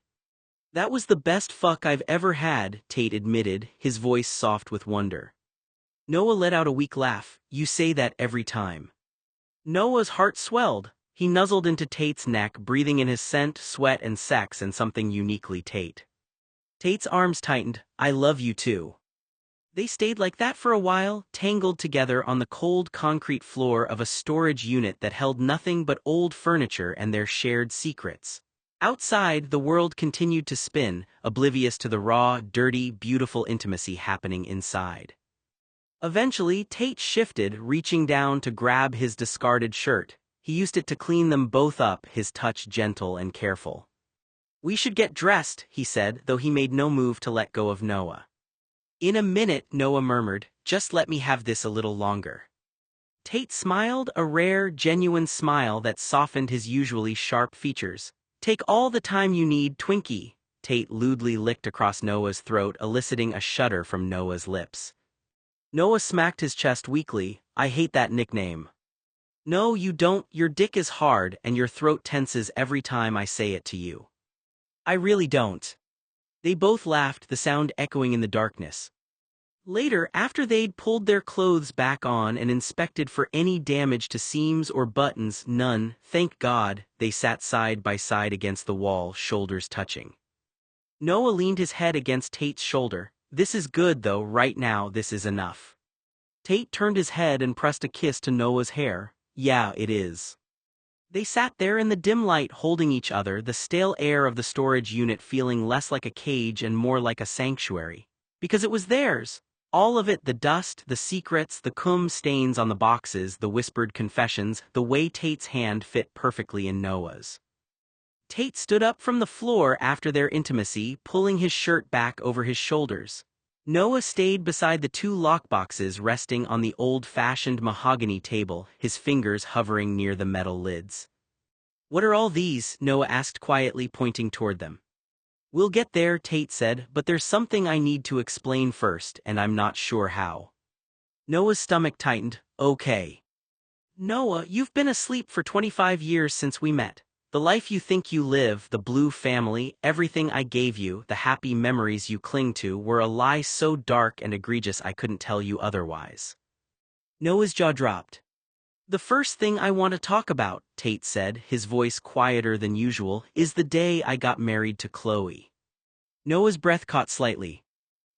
That was the best fuck I've ever had, Tate admitted, his voice soft with wonder. Noah let out a weak laugh. You say that every time. Noah's heart swelled. He nuzzled into Tate's neck, breathing in his scent, sweat, and sex, and something uniquely Tate. Tate's arms tightened. I love you too. They stayed like that for a while, tangled together on the cold concrete floor of a storage unit that held nothing but old furniture and their shared secrets. Outside, the world continued to spin, oblivious to the raw, dirty, beautiful intimacy happening inside. Eventually, Tate shifted, reaching down to grab his discarded shirt. He used it to clean them both up, his touch gentle and careful. We should get dressed, he said, though he made no move to let go of Noah. In a minute, Noah murmured, just let me have this a little longer. Tate smiled, a rare, genuine smile that softened his usually sharp features. Take all the time you need, Twinkie. Tate lewdly licked across Noah's throat, eliciting a shudder from Noah's lips. Noah smacked his chest weakly. I hate that nickname. No, you don't, your dick is hard and your throat tenses every time I say it to you. I really don't. They both laughed, the sound echoing in the darkness. Later, after they'd pulled their clothes back on and inspected for any damage to seams or buttons, none, thank God, they sat side by side against the wall, shoulders touching. Noah leaned his head against Tate's shoulder. This is good though, right now this is enough. Tate turned his head and pressed a kiss to Noah's hair. Yeah, it is. They sat there in the dim light holding each other, the stale air of the storage unit feeling less like a cage and more like a sanctuary. Because it was theirs. All of it, the dust, the secrets, the cum stains on the boxes, the whispered confessions, the way Tate's hand fit perfectly in Noah's. Tate stood up from the floor after their intimacy, pulling his shirt back over his shoulders. Noah stayed beside the two lockboxes resting on the old-fashioned mahogany table, his fingers hovering near the metal lids. What are all these? Noah asked quietly, pointing toward them. We'll get there, Tate said, but there's something I need to explain first, and I'm not sure how. Noah's stomach tightened. Okay. Noah, you've been asleep for 25 years since we met. The life you think you live, the blue family, everything I gave you, the happy memories you cling to, were a lie so dark and egregious I couldn't tell you otherwise. Noah's jaw dropped. The first thing I want to talk about, Tate said, his voice quieter than usual, is the day I got married to Chloe. Noah's breath caught slightly.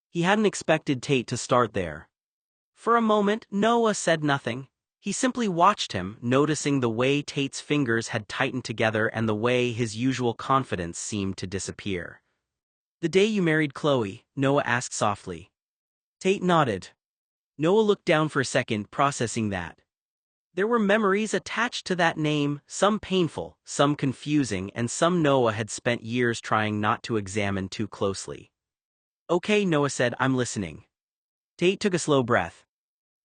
He hadn't expected Tate to start there. For a moment, Noah said nothing. He simply watched him, noticing the way Tate's fingers had tightened together and the way his usual confidence seemed to disappear. The day you married Chloe, Noah asked softly. Tate nodded. Noah looked down for a second, processing that. There were memories attached to that name, some painful, some confusing, and some Noah had spent years trying not to examine too closely. Okay, Noah said, I'm listening. Tate took a slow breath.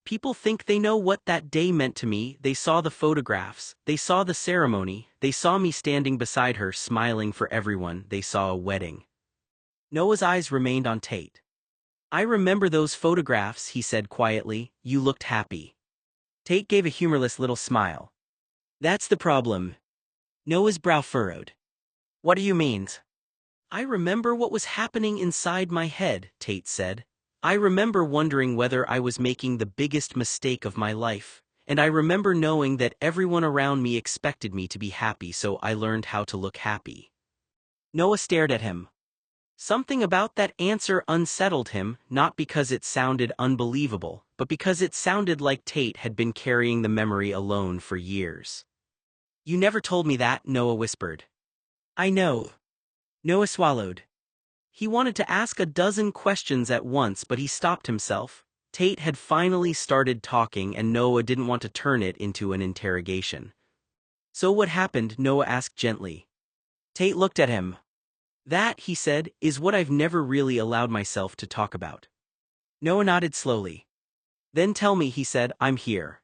People think they know what that day meant to me. They saw the photographs, they saw the ceremony, they saw me standing beside her smiling for everyone, they saw a wedding. Noah's eyes remained on Tate. I remember those photographs, he said quietly. You looked happy. Tate gave a humorless little smile. That's the problem. Noah's brow furrowed. What do you mean? I remember what was happening inside my head, Tate said. I remember wondering whether I was making the biggest mistake of my life. And I remember knowing that everyone around me expected me to be happy, so I learned how to look happy. Noah stared at him. Something about that answer unsettled him, not because it sounded unbelievable, but because it sounded like Tate had been carrying the memory alone for years. "You never told me that," Noah whispered. "I know." Noah swallowed. He wanted to ask a dozen questions at once, but he stopped himself. Tate had finally started talking, and Noah didn't want to turn it into an interrogation. "So what happened?" Noah asked gently. Tate looked at him. "That," he said, "is what I've never really allowed myself to talk about." Noah nodded slowly. "Then tell me," he said, "I'm here."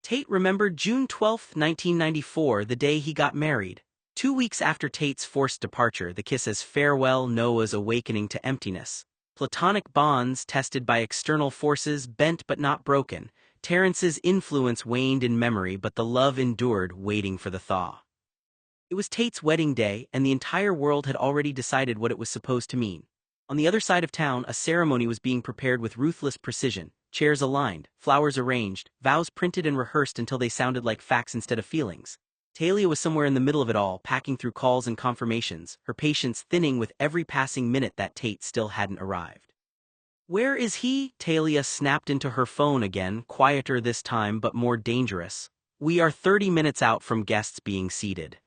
Tate remembered June 12, 1994, the day he got married. 2 weeks after Tate's forced departure, the kiss as farewell, Noah's awakening to emptiness. Platonic bonds tested by external forces, bent but not broken. Terrence's influence waned in memory, but the love endured, waiting for the thaw. It was Tate's wedding day, and the entire world had already decided what it was supposed to mean. On the other side of town, a ceremony was being prepared with ruthless precision. Chairs aligned, flowers arranged, vows printed and rehearsed until they sounded like facts instead of feelings. Talia was somewhere in the middle of it all, packing through calls and confirmations, her patience thinning with every passing minute that Tate still hadn't arrived. "Where is he?" Talia snapped into her phone again, quieter this time but more dangerous. "We are 30 minutes out from guests being seated."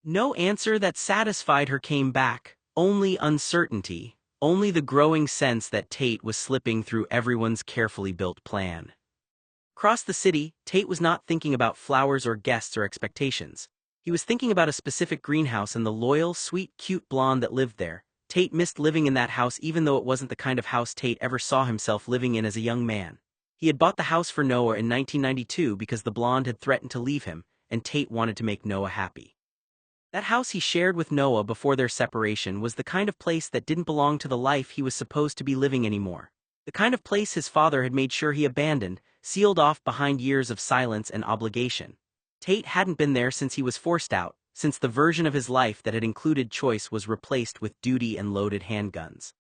No answer that satisfied her came back, only uncertainty, only the growing sense that Tate was slipping through everyone's carefully built plan. Across the city, Tate was not thinking about flowers or guests or expectations. He was thinking about a specific greenhouse and the loyal, sweet, cute blonde that lived there. Tate missed living in that house, even though it wasn't the kind of house Tate ever saw himself living in as a young man. He had bought the house for Noah in 1992 because the blonde had threatened to leave him, and Tate wanted to make Noah happy. That house he shared with Noah before their separation was the kind of place that didn't belong to the life he was supposed to be living anymore. The kind of place his father had made sure he abandoned, sealed off behind years of silence and obligation. Tate hadn't been there since he was forced out, since the version of his life that had included choice was replaced with duty and loaded handguns.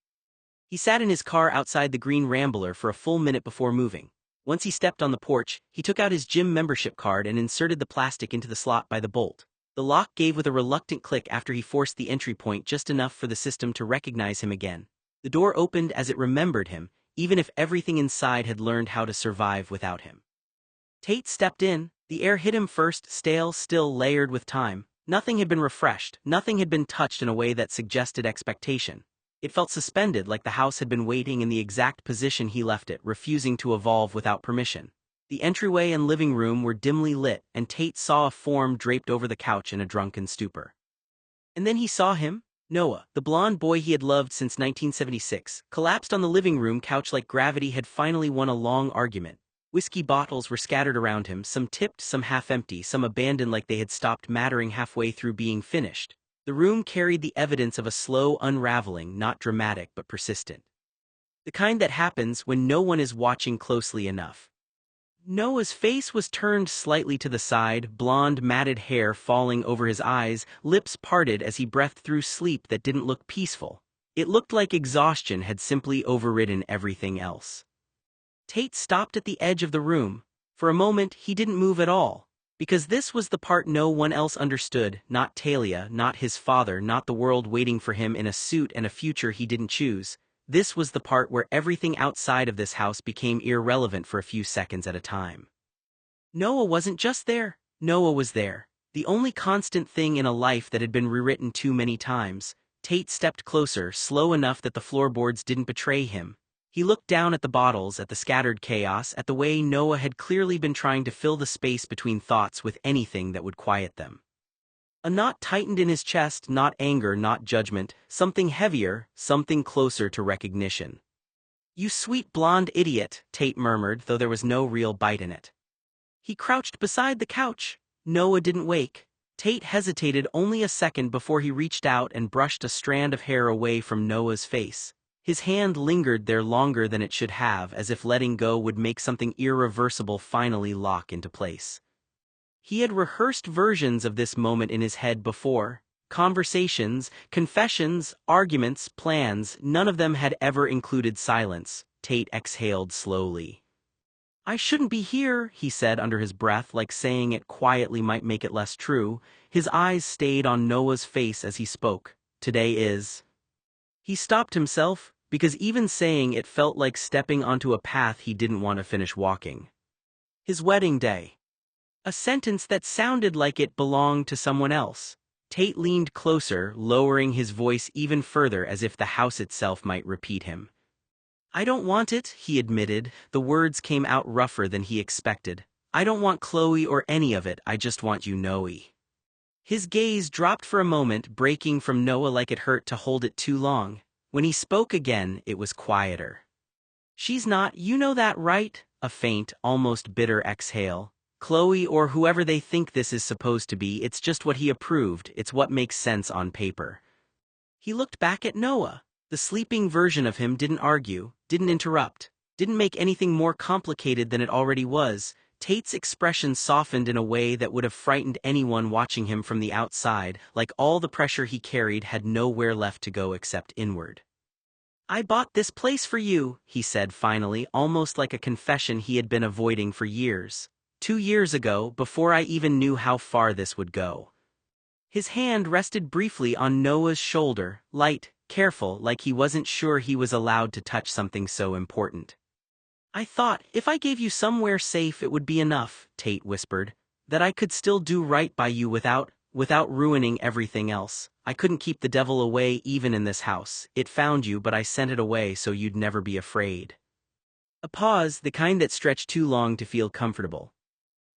He sat in his car outside the Green Rambler for a full minute before moving. Once he stepped on the porch, he took out his gym membership card and inserted the plastic into the slot by the bolt. The lock gave with a reluctant click after he forced the entry point just enough for the system to recognize him again. The door opened as it remembered him, even if everything inside had learned how to survive without him. Tate stepped in. The air hit him first, stale, still layered with time. Nothing had been refreshed, nothing had been touched in a way that suggested expectation. It felt suspended, like the house had been waiting in the exact position he left it, refusing to evolve without permission. The entryway and living room were dimly lit, and Tate saw a form draped over the couch in a drunken stupor. And then he saw him. Noah, the blonde boy he had loved since 1976, collapsed on the living room couch like gravity had finally won a long argument. Whiskey bottles were scattered around him, some tipped, some half-empty, some abandoned like they had stopped mattering halfway through being finished. The room carried the evidence of a slow unraveling, not dramatic but persistent. The kind that happens when no one is watching closely enough. Noah's face was turned slightly to the side, blonde matted hair falling over his eyes, lips parted as he breathed through sleep that didn't look peaceful. It looked like exhaustion had simply overridden everything else. Tate stopped at the edge of the room. For a moment, he didn't move at all. Because this was the part no one else understood, not Talia, not his father, not the world waiting for him in a suit and a future he didn't choose. This was the part where everything outside of this house became irrelevant for a few seconds at a time. Noah wasn't just there. Noah was there. The only constant thing in a life that had been rewritten too many times. Tate stepped closer, slow enough that the floorboards didn't betray him. He looked down at the bottles, at the scattered chaos, at the way Noah had clearly been trying to fill the space between thoughts with anything that would quiet them. A knot tightened in his chest, not anger, not judgment, something heavier, something closer to recognition. "You sweet blonde idiot," Tate murmured, though there was no real bite in it. He crouched beside the couch. Noah didn't wake. Tate hesitated only a second before he reached out and brushed a strand of hair away from Noah's face. His hand lingered there longer than it should have, as if letting go would make something irreversible finally lock into place. He had rehearsed versions of this moment in his head before. Conversations, confessions, arguments, plans, none of them had ever included silence. Tate exhaled slowly. I shouldn't be here, he said under his breath, like saying it quietly might make it less true. His eyes stayed on Noah's face as he spoke. Today is. He stopped himself, because even saying it felt like stepping onto a path he didn't want to finish walking. His wedding day. A sentence that sounded like it belonged to someone else. Tate leaned closer, lowering his voice even further as if the house itself might repeat him. I don't want it, he admitted. The words came out rougher than he expected. I don't want Chloe or any of it, I just want you, Noe. His gaze dropped for a moment, breaking from Noah like it hurt to hold it too long. When he spoke again, it was quieter. She's not, you know that, right? A faint, almost bitter exhale. Chloe or whoever they think this is supposed to be, it's just what he approved, it's what makes sense on paper. He looked back at Noah. The sleeping version of him didn't argue, didn't interrupt, didn't make anything more complicated than it already was. Tate's expression softened in a way that would have frightened anyone watching him from the outside, like all the pressure he carried had nowhere left to go except inward. I bought this place for you, he said finally, almost like a confession he had been avoiding for years. 2 years ago, before I even knew how far this would go. His hand rested briefly on Noah's shoulder, light, careful, like he wasn't sure he was allowed to touch something so important. I thought, if I gave you somewhere safe it would be enough, Tate whispered, that I could still do right by you without ruining everything else. I couldn't keep the devil away even in this house. It found you, but I sent it away so you'd never be afraid. A pause, the kind that stretched too long to feel comfortable.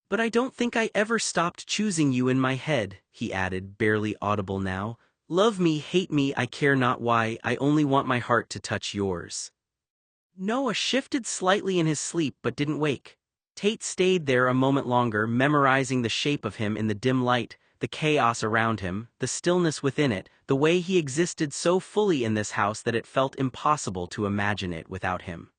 But I don't think I ever stopped choosing you in my head, he added, barely audible now. Love me, hate me, I care not why, I only want my heart to touch yours. Noah shifted slightly in his sleep but didn't wake. Tate stayed there a moment longer, memorizing the shape of him in the dim light, the chaos around him, the stillness within it, the way he existed so fully in this house that it felt impossible to imagine it without him.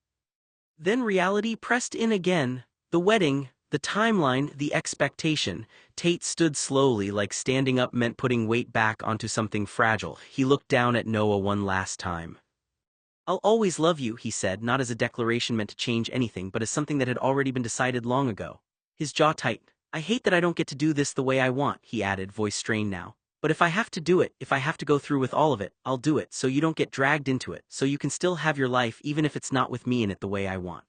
Then reality pressed in again, the wedding, the timeline, the expectation. Tate stood slowly, like standing up meant putting weight back onto something fragile. He looked down at Noah one last time. I'll always love you, he said, not as a declaration meant to change anything, but as something that had already been decided long ago. His jaw tightened. I hate that I don't get to do this the way I want, he added, voice strained now. But if I have to do it, if I have to go through with all of it, I'll do it, so you don't get dragged into it, so you can still have your life even if it's not with me in it the way I want.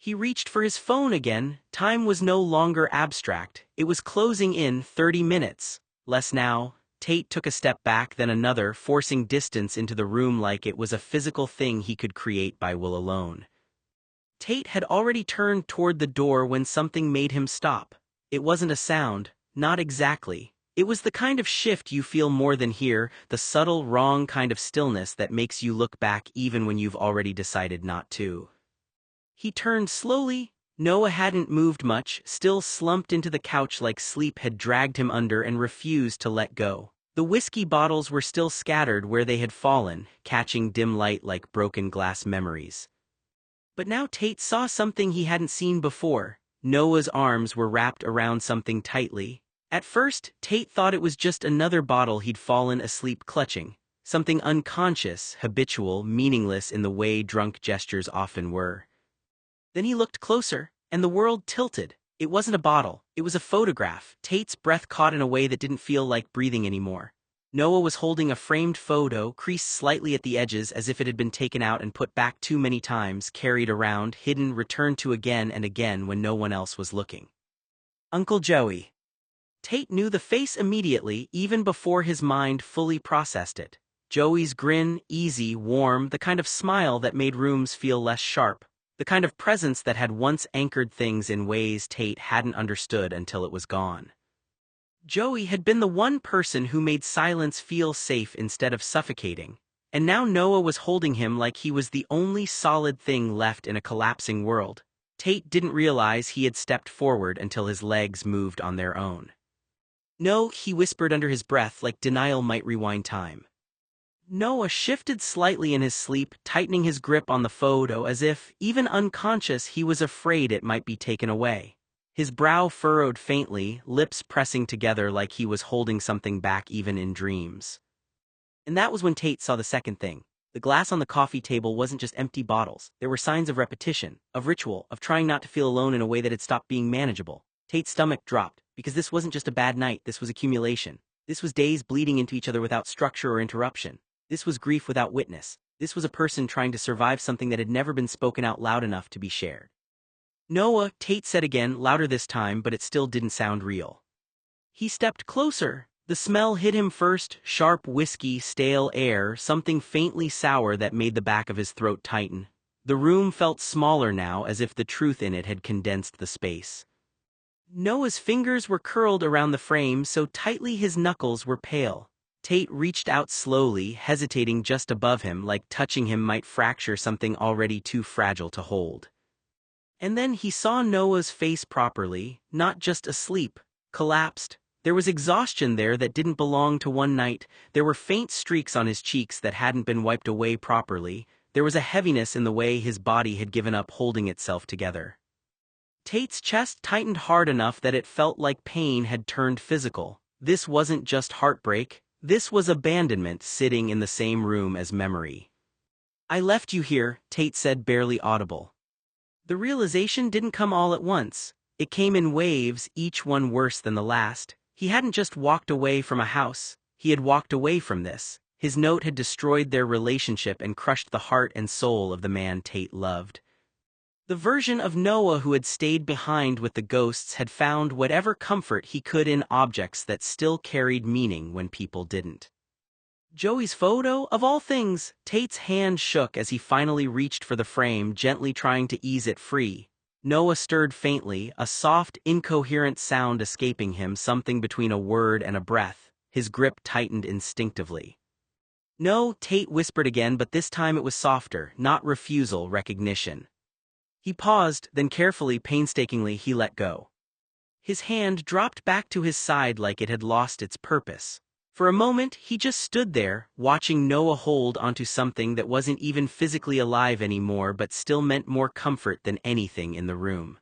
He reached for his phone again. Time was no longer abstract. It was closing in 30 minutes. Less now. Tate took a step back, then another, forcing distance into the room like it was a physical thing he could create by will alone. Tate had already turned toward the door when something made him stop. It wasn't a sound, not exactly. It was the kind of shift you feel more than hear, the subtle, wrong kind of stillness that makes you look back even when you've already decided not to. He turned slowly. Noah hadn't moved much, still slumped into the couch like sleep had dragged him under and refused to let go. The whiskey bottles were still scattered where they had fallen, catching dim light like broken glass memories. But now Tate saw something he hadn't seen before. Noah's arms were wrapped around something tightly. At first, Tate thought it was just another bottle he'd fallen asleep clutching, something unconscious, habitual, meaningless in the way drunk gestures often were. Then he looked closer, and the world tilted. It wasn't a bottle, it was a photograph. Tate's breath caught in a way that didn't feel like breathing anymore. Noah was holding a framed photo, creased slightly at the edges as if it had been taken out and put back too many times, carried around, hidden, returned to again and again when no one else was looking. Uncle Joey. Tate knew the face immediately, even before his mind fully processed it. Joey's grin, easy, warm, the kind of smile that made rooms feel less sharp. The kind of presence that had once anchored things in ways Tate hadn't understood until it was gone. Joey had been the one person who made silence feel safe instead of suffocating, and now Noah was holding him like he was the only solid thing left in a collapsing world. Tate didn't realize he had stepped forward until his legs moved on their own. No, he whispered under his breath like denial might rewind time. Noah shifted slightly in his sleep, tightening his grip on the photo as if, even unconscious, he was afraid it might be taken away. His brow furrowed faintly, lips pressing together like he was holding something back even in dreams. And that was when Tate saw the second thing. The glass on the coffee table wasn't just empty bottles. There were signs of repetition, of ritual, of trying not to feel alone in a way that had stopped being manageable. Tate's stomach dropped, because this wasn't just a bad night, this was accumulation. This was days bleeding into each other without structure or interruption. This was grief without witness. This was a person trying to survive something that had never been spoken out loud enough to be shared. Noah, Tate said again, louder this time, but it still didn't sound real. He stepped closer. The smell hit him first, sharp whiskey, stale air, something faintly sour that made the back of his throat tighten. The room felt smaller now, as if the truth in it had condensed the space. Noah's fingers were curled around the frame so tightly his knuckles were pale. Tate reached out slowly, hesitating just above him, like touching him might fracture something already too fragile to hold. And then he saw Noah's face properly, not just asleep, collapsed. There was exhaustion there that didn't belong to one night. There were faint streaks on his cheeks that hadn't been wiped away properly. There was a heaviness in the way his body had given up holding itself together. Tate's chest tightened hard enough that it felt like pain had turned physical. This wasn't just heartbreak. This was abandonment sitting in the same room as memory. "I left you here," Tate said, barely audible. The realization didn't come all at once. It came in waves, each one worse than the last. He hadn't just walked away from a house. He had walked away from this. His note had destroyed their relationship and crushed the heart and soul of the man Tate loved. The version of Noah who had stayed behind with the ghosts had found whatever comfort he could in objects that still carried meaning when people didn't. Joey's photo, of all things. Tate's hand shook as he finally reached for the frame, gently trying to ease it free. Noah stirred faintly, a soft, incoherent sound escaping him, something between a word and a breath. His grip tightened instinctively. "No," Tate whispered again, but this time it was softer, not refusal, recognition. He paused, then carefully, painstakingly, he let go. His hand dropped back to his side like it had lost its purpose. For a moment, he just stood there, watching Noah hold onto something that wasn't even physically alive anymore but still meant more comfort than anything in the room.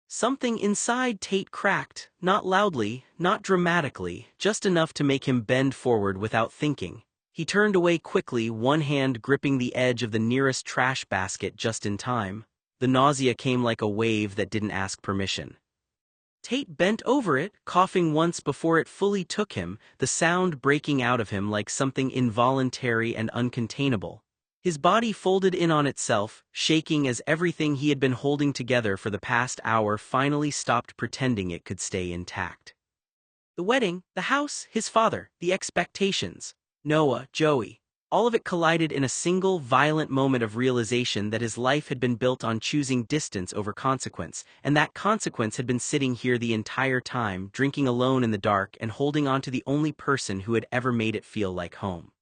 Something inside Tate cracked, not loudly, not dramatically, just enough to make him bend forward without thinking. He turned away quickly, one hand gripping the edge of the nearest trash basket just in time. The nausea came like a wave that didn't ask permission. Tate bent over it, coughing once before it fully took him, the sound breaking out of him like something involuntary and uncontainable. His body folded in on itself, shaking as everything he had been holding together for the past hour finally stopped pretending it could stay intact. The wedding, the house, his father, the expectations, Noah, Joey. All of it collided in a single, violent moment of realization that his life had been built on choosing distance over consequence, and that consequence had been sitting here the entire time, drinking alone in the dark and holding on to the only person who had ever made it feel like home.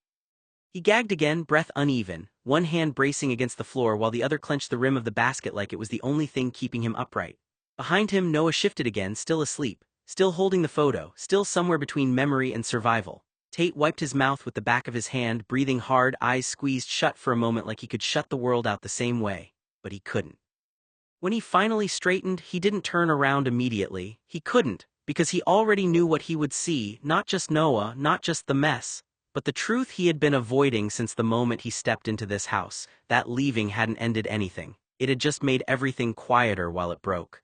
He gagged again, breath uneven, one hand bracing against the floor while the other clenched the rim of the basket like it was the only thing keeping him upright. Behind him, Noah shifted again, still asleep, still holding the photo, still somewhere between memory and survival. Tate wiped his mouth with the back of his hand, breathing hard, eyes squeezed shut for a moment like he could shut the world out the same way, but he couldn't. When he finally straightened, he didn't turn around immediately. He couldn't, because he already knew what he would see, not just Noah, not just the mess, but the truth he had been avoiding since the moment he stepped into this house. That leaving hadn't ended anything. It had just made everything quieter while it broke.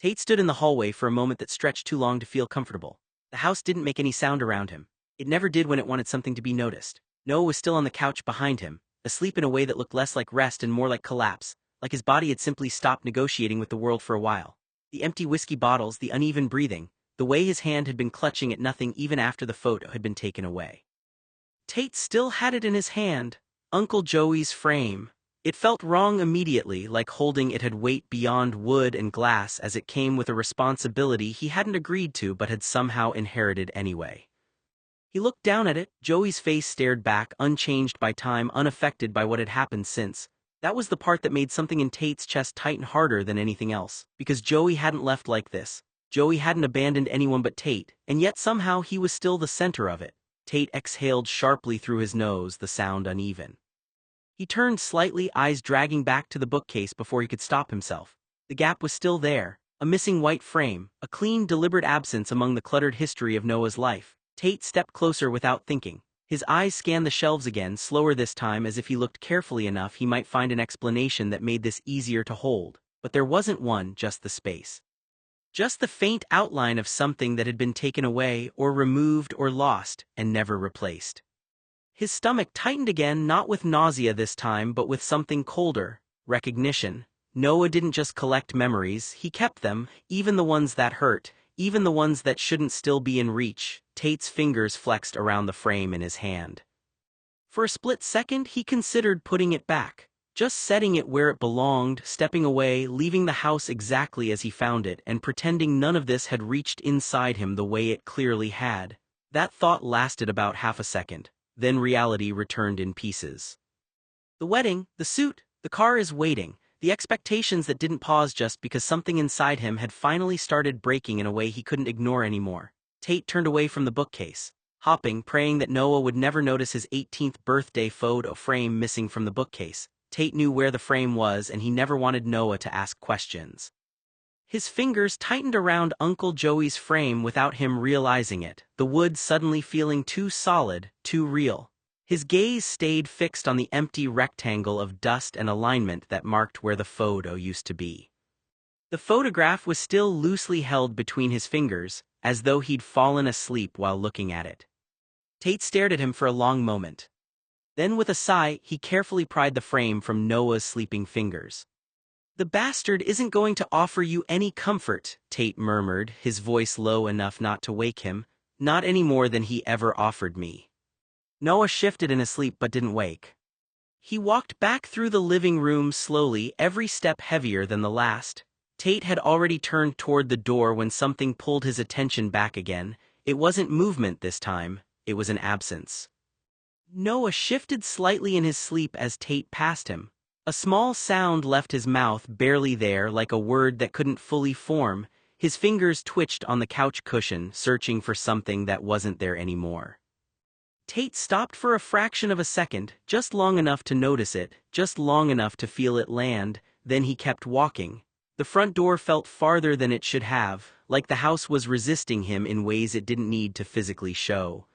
Tate stood in the hallway for a moment that stretched too long to feel comfortable. The house didn't make any sound around him. It never did when it wanted something to be noticed. Noah was still on the couch behind him, asleep in a way that looked less like rest and more like collapse, like his body had simply stopped negotiating with the world for a while. The empty whiskey bottles, the uneven breathing, the way his hand had been clutching at nothing even after the photo had been taken away. Tate still had it in his hand, Uncle Joey's frame. It felt wrong immediately, like holding it had weight beyond wood and glass as it came with a responsibility he hadn't agreed to but had somehow inherited anyway. He looked down at it. Joey's face stared back, unchanged by time, unaffected by what had happened since. That was the part that made something in Tate's chest tighten harder than anything else, because Joey hadn't left like this. Joey hadn't abandoned anyone but Tate, and yet somehow he was still the center of it. Tate exhaled sharply through his nose, the sound uneven. He turned slightly, eyes dragging back to the bookcase before he could stop himself. The gap was still there, a missing white frame, a clean, deliberate absence among the cluttered history of Noah's life. Tate stepped closer without thinking. His eyes scanned the shelves again, slower this time, as if he looked carefully enough he might find an explanation that made this easier to hold. But there wasn't one, just the space. Just the faint outline of something that had been taken away, or removed, or lost, and never replaced. His stomach tightened again, not with nausea this time, but with something colder: recognition. Noah didn't just collect memories, he kept them, even the ones that hurt, even the ones that shouldn't still be in reach. Tate's fingers flexed around the frame in his hand. For a split second, he considered putting it back, just setting it where it belonged, stepping away, leaving the house exactly as he found it, and pretending none of this had reached inside him the way it clearly had. That thought lasted about half a second, then reality returned in pieces. The wedding, the suit, the car is waiting, the expectations that didn't pause just because something inside him had finally started breaking in a way he couldn't ignore anymore. Tate turned away from the bookcase, hopping, praying that Noah would never notice his 18th birthday photo frame missing from the bookcase. Tate knew where the frame was, and he never wanted Noah to ask questions. His fingers tightened around Uncle Joey's frame without him realizing it, the wood suddenly feeling too solid, too real. His gaze stayed fixed on the empty rectangle of dust and alignment that marked where the photo used to be. The photograph was still loosely held between his fingers, as though he'd fallen asleep while looking at it. Tate stared at him for a long moment. Then with a sigh, he carefully pried the frame from Noah's sleeping fingers. "The bastard isn't going to offer you any comfort," Tate murmured, his voice low enough not to wake him. "Not any more than he ever offered me." Noah shifted in his sleep but didn't wake. He walked back through the living room slowly, every step heavier than the last. Tate had already turned toward the door when something pulled his attention back again. It wasn't movement this time, it was an absence. Noah shifted slightly in his sleep as Tate passed him. A small sound left his mouth, barely there, like a word that couldn't fully form. His fingers twitched on the couch cushion, searching for something that wasn't there anymore. Tate stopped for a fraction of a second, just long enough to notice it, just long enough to feel it land, then he kept walking. The front door felt farther than it should have, like the house was resisting him in ways it didn't need to physically show.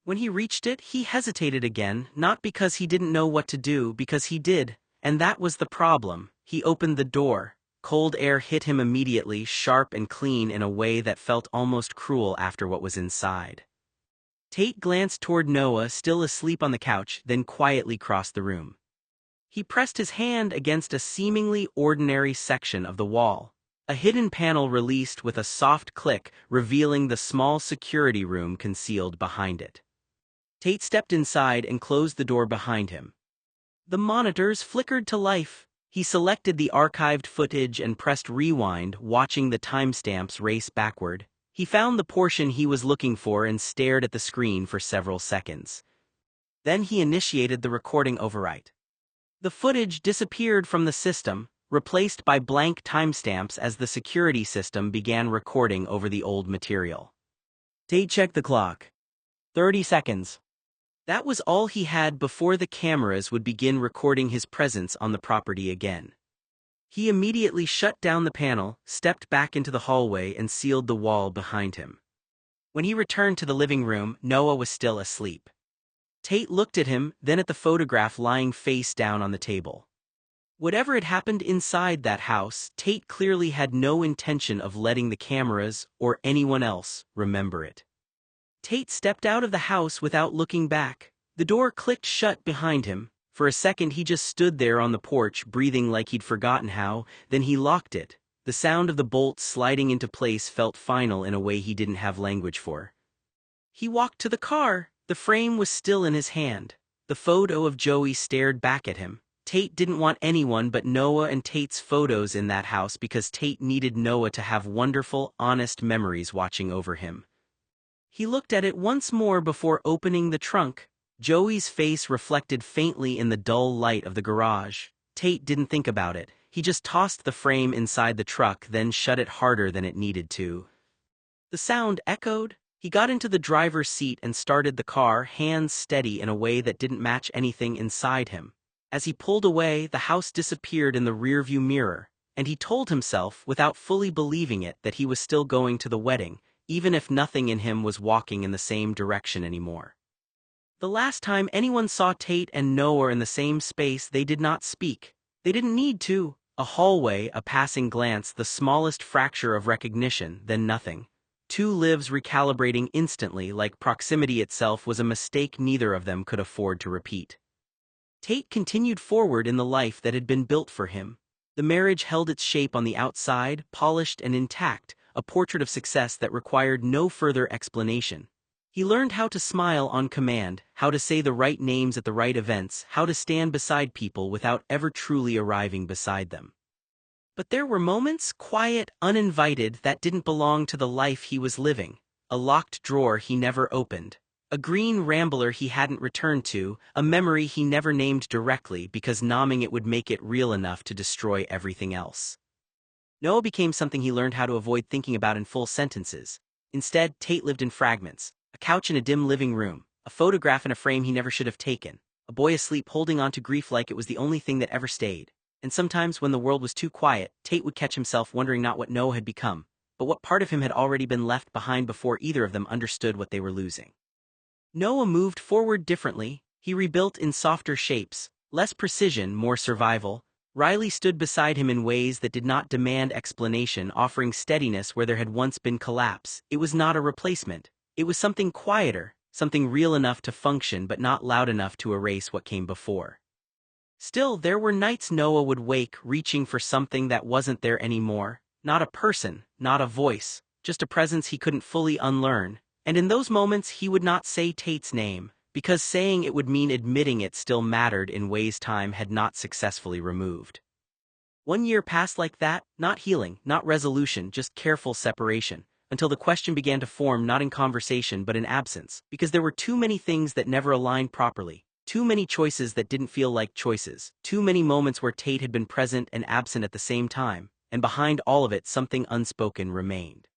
When he reached it, he hesitated again, not because he didn't know what to do, because he did, and that was the problem. He opened the door. Cold air hit him immediately, sharp and clean in a way that felt almost cruel after what was inside. Tate glanced toward Noah, still asleep on the couch, then quietly crossed the room. He pressed his hand against a seemingly ordinary section of the wall. A hidden panel released with a soft click, revealing the small security room concealed behind it. Tate stepped inside and closed the door behind him. The monitors flickered to life. He selected the archived footage and pressed rewind, watching the timestamps race backward. He found the portion he was looking for and stared at the screen for several seconds. Then he initiated the recording overwrite. The footage disappeared from the system, replaced by blank timestamps as the security system began recording over the old material. Tate checked the clock. 30 seconds. That was all he had before the cameras would begin recording his presence on the property again. He immediately shut down the panel, stepped back into the hallway, and sealed the wall behind him. When he returned to the living room, Noah was still asleep. Tate looked at him, then at the photograph lying face down on the table. Whatever had happened inside that house, Tate clearly had no intention of letting the cameras, or anyone else, remember it. Tate stepped out of the house without looking back. The door clicked shut behind him. For a second he just stood there on the porch, breathing like he'd forgotten how, then he locked it. The sound of the bolts sliding into place felt final in a way he didn't have language for. He walked to the car. The frame was still in his hand. The photo of Joey stared back at him. Tate didn't want anyone but Noah and Tate's photos in that house because Tate needed Noah to have wonderful, honest memories watching over him. He looked at it once more before opening the trunk. Joey's face reflected faintly in the dull light of the garage. Tate didn't think about it. He just tossed the frame inside the truck, then shut it harder than it needed to. The sound echoed. He got into the driver's seat and started the car, hands steady in a way that didn't match anything inside him. As he pulled away, the house disappeared in the rearview mirror, and he told himself, without fully believing it, that he was still going to the wedding, even if nothing in him was walking in the same direction anymore. The last time anyone saw Tate and Noah in the same space, they did not speak. They didn't need to. A hallway, a passing glance, the smallest fracture of recognition, then nothing. Two lives recalibrating instantly, like proximity itself was a mistake neither of them could afford to repeat. Tate continued forward in the life that had been built for him. The marriage held its shape on the outside, polished and intact, a portrait of success that required no further explanation. He learned how to smile on command, how to say the right names at the right events, how to stand beside people without ever truly arriving beside them. But there were moments, quiet, uninvited, that didn't belong to the life he was living. A locked drawer he never opened. A green rambler he hadn't returned to, a memory he never named directly because naming it would make it real enough to destroy everything else. Noah became something he learned how to avoid thinking about in full sentences. Instead, Tate lived in fragments. A couch in a dim living room, a photograph in a frame he never should have taken, a boy asleep holding on to grief like it was the only thing that ever stayed. And sometimes, when the world was too quiet, Tate would catch himself wondering not what Noah had become, but what part of him had already been left behind before either of them understood what they were losing. Noah moved forward differently. He rebuilt in softer shapes, less precision, more survival. Riley stood beside him in ways that did not demand explanation, offering steadiness where there had once been collapse. It was not a replacement. It was something quieter, something real enough to function but not loud enough to erase what came before. Still, there were nights Noah would wake reaching for something that wasn't there anymore. Not a person, not a voice, just a presence he couldn't fully unlearn. And in those moments he would not say Tate's name, because saying it would mean admitting it still mattered in ways time had not successfully removed. 1 year passed like that, not healing, not resolution, just careful separation, until the question began to form not in conversation but in absence, because there were too many things that never aligned properly. Too many choices that didn't feel like choices, too many moments where Tate had been present and absent at the same time, and behind all of it something unspoken remained.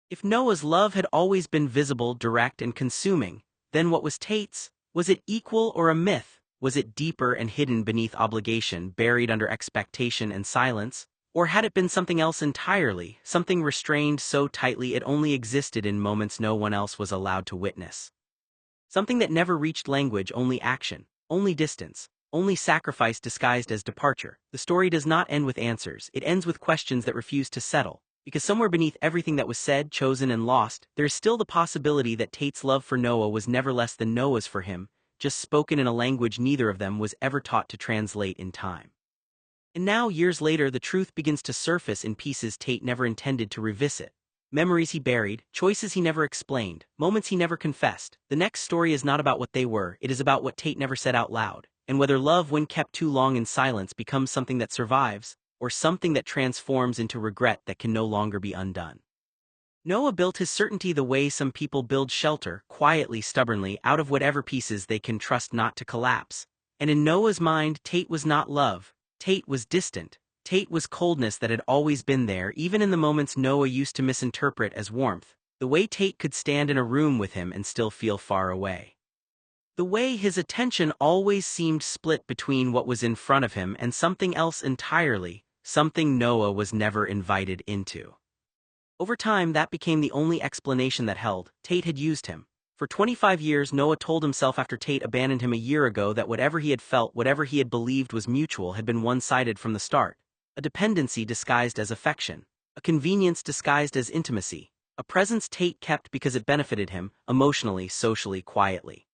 If Noah's love had always been visible, direct, and consuming, then what was Tate's? Was it equal or a myth? Was it deeper and hidden beneath obligation, buried under expectation and silence? Or had it been something else entirely, something restrained so tightly it only existed in moments no one else was allowed to witness? Something that never reached language, only action, only distance, only sacrifice disguised as departure. The story does not end with answers, it ends with questions that refuse to settle. Because somewhere beneath everything that was said, chosen, and lost, there is still the possibility that Tate's love for Noah was never less than Noah's for him, just spoken in a language neither of them was ever taught to translate in time. And now, years later, the truth begins to surface in pieces Tate never intended to revisit. Memories he buried, choices he never explained, moments he never confessed. The next story is not about what they were, it is about what Tate never said out loud, and whether love, when kept too long in silence, becomes something that survives, or something that transforms into regret that can no longer be undone. Noah built his certainty the way some people build shelter, quietly, stubbornly, out of whatever pieces they can trust not to collapse. And in Noah's mind, Tate was not love. Tate was distant. Tate was coldness that had always been there, even in the moments Noah used to misinterpret as warmth. The way Tate could stand in a room with him and still feel far away. The way his attention always seemed split between what was in front of him and something else entirely, something Noah was never invited into. Over time, that became the only explanation that held. Tate had used him. For 25 years, Noah told himself after Tate abandoned him a year ago that whatever he had felt, whatever he had believed was mutual, had been one-sided from the start. A dependency disguised as affection. A convenience disguised as intimacy. A presence Tate kept because it benefited him, emotionally, socially, quietly.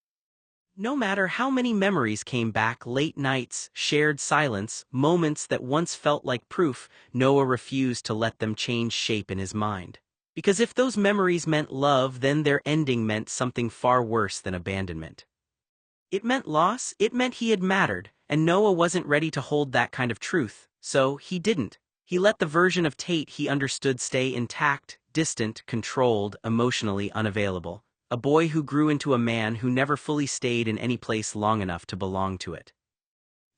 No matter how many memories came back, late nights, shared silence, moments that once felt like proof, Noah refused to let them change shape in his mind. Because if those memories meant love, then their ending meant something far worse than abandonment. It meant loss, it meant he had mattered, and Noah wasn't ready to hold that kind of truth, so he didn't. He let the version of Tate he understood stay intact, distant, controlled, emotionally unavailable. A boy who grew into a man who never fully stayed in any place long enough to belong to it.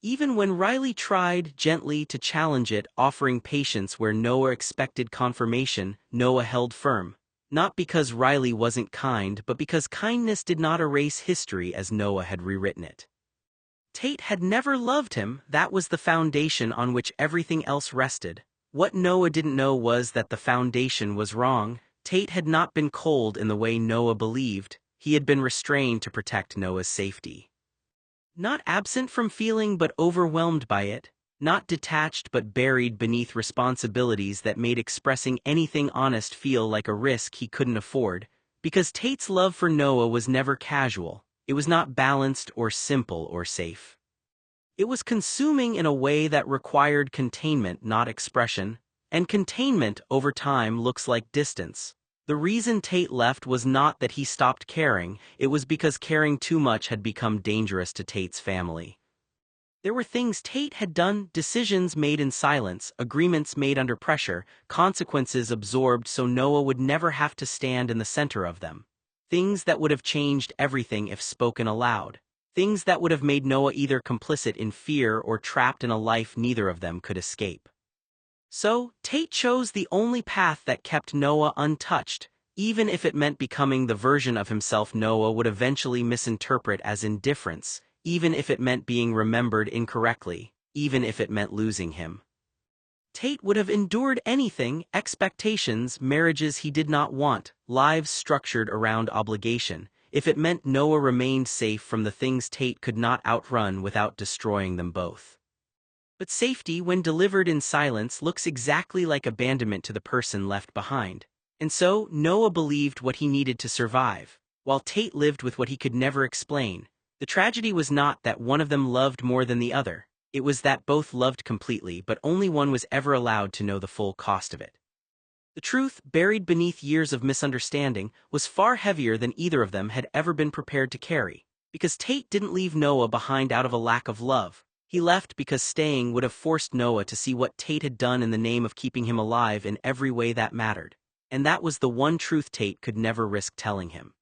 Even when Riley tried gently to challenge it, offering patience where Noah expected confirmation, Noah held firm. Not because Riley wasn't kind, but because kindness did not erase history as Noah had rewritten it. Tate had never loved him, that was the foundation on which everything else rested. What Noah didn't know was that the foundation was wrong. Tate had not been cold in the way Noah believed. He had been restrained to protect Noah's safety. Not absent from feeling but overwhelmed by it, not detached but buried beneath responsibilities that made expressing anything honest feel like a risk he couldn't afford, because Tate's love for Noah was never casual. It was not balanced or simple or safe. It was consuming in a way that required containment, not expression, and containment over time looks like distance. The reason Tate left was not that he stopped caring, it was because caring too much had become dangerous to Tate's family. There were things Tate had done, decisions made in silence, agreements made under pressure, consequences absorbed so Noah would never have to stand in the center of them. Things that would have changed everything if spoken aloud. Things that would have made Noah either complicit in fear or trapped in a life neither of them could escape. So, Tate chose the only path that kept Noah untouched, even if it meant becoming the version of himself Noah would eventually misinterpret as indifference, even if it meant being remembered incorrectly, even if it meant losing him. Tate would have endured anything, expectations, marriages he did not want, lives structured around obligation, if it meant Noah remained safe from the things Tate could not outrun without destroying them both. But safety, when delivered in silence, looks exactly like abandonment to the person left behind. And so, Noah believed what he needed to survive, while Tate lived with what he could never explain. The tragedy was not that one of them loved more than the other, it was that both loved completely but only one was ever allowed to know the full cost of it. The truth, buried beneath years of misunderstanding, was far heavier than either of them had ever been prepared to carry, because Tate didn't leave Noah behind out of a lack of love. He left because staying would have forced Noah to see what Tate had done in the name of keeping him alive in every way that mattered. And that was the one truth Tate could never risk telling him.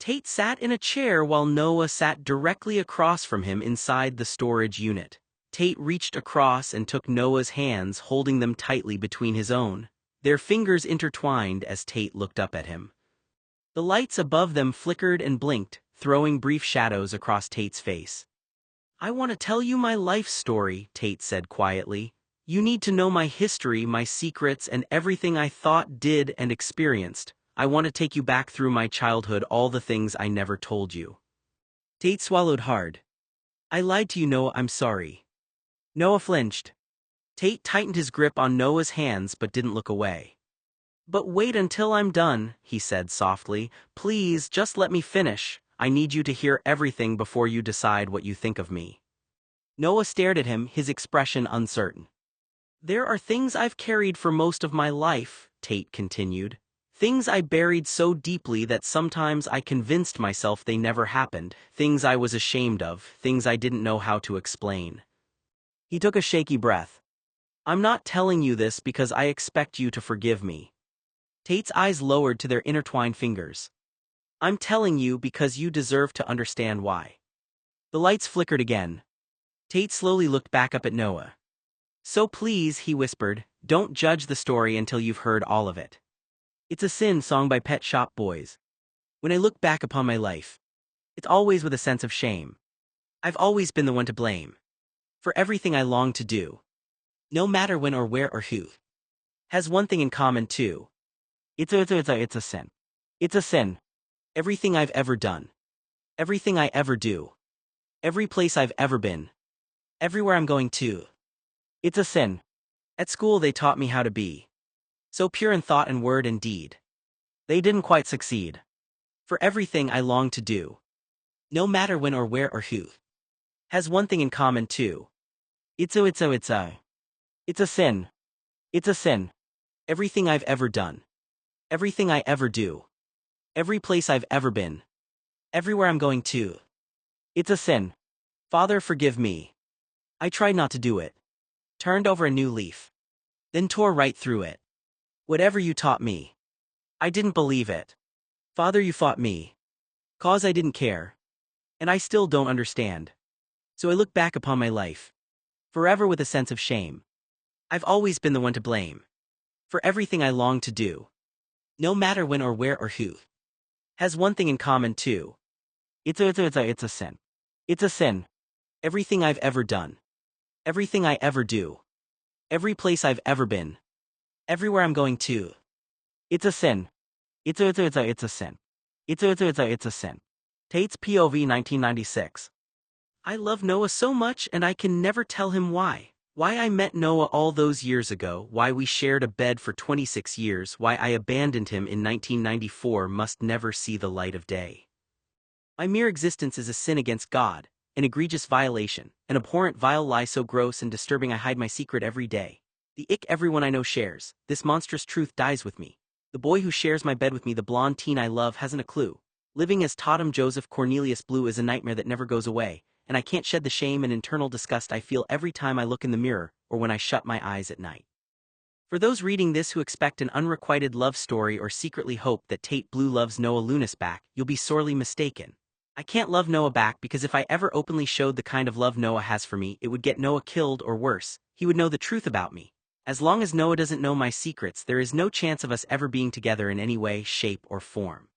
Tate sat in a chair while Noah sat directly across from him inside the storage unit. Tate reached across and took Noah's hands, holding them tightly between his own, their fingers intertwined as Tate looked up at him. The lights above them flickered and blinked, throwing brief shadows across Tate's face. "I want to tell you my life story," Tate said quietly. "You need to know my history, my secrets, and everything I thought, did, and experienced. I want to take you back through my childhood, all the things I never told you." Tate swallowed hard. "I lied to you, Noah, I'm sorry." Noah flinched. Tate tightened his grip on Noah's hands but didn't look away. "But wait until I'm done," he said softly. "Please, just let me finish. I need you to hear everything before you decide what you think of me." Noah stared at him, his expression uncertain. "There are things I've carried for most of my life," Tate continued. "Things I buried so deeply that sometimes I convinced myself they never happened, things I was ashamed of, things I didn't know how to explain." He took a shaky breath. "I'm not telling you this because I expect you to forgive me." Tate's eyes lowered to their intertwined fingers. "I'm telling you because you deserve to understand why." The lights flickered again. Tate slowly looked back up at Noah. "So please," he whispered, "don't judge the story until you've heard all of it. It's a sin song by Pet Shop Boys. When I look back upon my life, it's always with a sense of shame. I've always been the one to blame. For everything I long to do. No matter when or where or who. Has one thing in common too. It's a sin. It's a sin. Everything I've ever done. Everything I ever do. Every place I've ever been. Everywhere I'm going to. It's a sin. At school they taught me how to be. So pure in thought and word and deed. They didn't quite succeed. For everything I long to do. No matter when or where or who. Has one thing in common too. It's a sin. It's a sin. Everything I've ever done. Everything I ever do. Every place I've ever been. Everywhere I'm going to. It's a sin. Father, forgive me. I tried not to do it. Turned over a new leaf. Then tore right through it. Whatever you taught me. I didn't believe it. Father, you fought me. 'Cause I didn't care. And I still don't understand. So I look back upon my life. Forever with a sense of shame. I've always been the one to blame. For everything I long to do. No matter when or where or who. Has one thing in common too. It's a sin. It's a sin. Everything I've ever done. Everything I ever do. Every place I've ever been. Everywhere I'm going to. It's a sin. It's a sin. It's a sin. Tate's POV 1996. I love Noah so much and I can never tell him why. Why I met Noah all those years ago, why we shared a bed for 26 years, why I abandoned him in 1994 must never see the light of day. My mere existence is a sin against God, an egregious violation, an abhorrent vile lie so gross and disturbing I hide my secret every day. The ick everyone I know shares, this monstrous truth dies with me. The boy who shares my bed with me, the blonde teen I love, hasn't a clue. Living as Totem Joseph Cornelius Blue is a nightmare that never goes away, and I can't shed the shame and internal disgust I feel every time I look in the mirror or when I shut my eyes at night. For those reading this who expect an unrequited love story or secretly hope that Tate Blue loves Noah Lunas back, you'll be sorely mistaken. I can't love Noah back because if I ever openly showed the kind of love Noah has for me, it would get Noah killed or worse, he would know the truth about me. As long as Noah doesn't know my secrets, there is no chance of us ever being together in any way, shape, or form.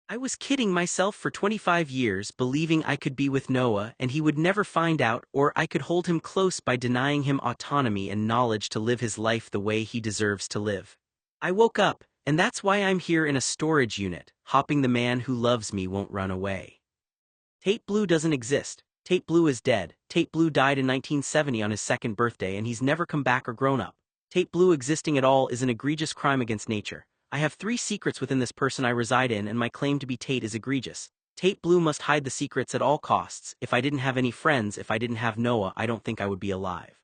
I was kidding myself for 25 years, believing I could be with Noah and he would never find out, or I could hold him close by denying him autonomy and knowledge to live his life the way he deserves to live. I woke up, and that's why I'm here in a storage unit, hoping the man who loves me won't run away. Tate Blue doesn't exist. Tate Blue is dead. Tate Blue died in 1970 on his 2nd birthday and he's never come back or grown up. Tate Blue existing at all is an egregious crime against nature. I have 3 secrets within this person I reside in and my claim to be Tate is egregious. Tate Blue must hide the secrets at all costs. If I didn't have any friends, if I didn't have Noah, I don't think I would be alive.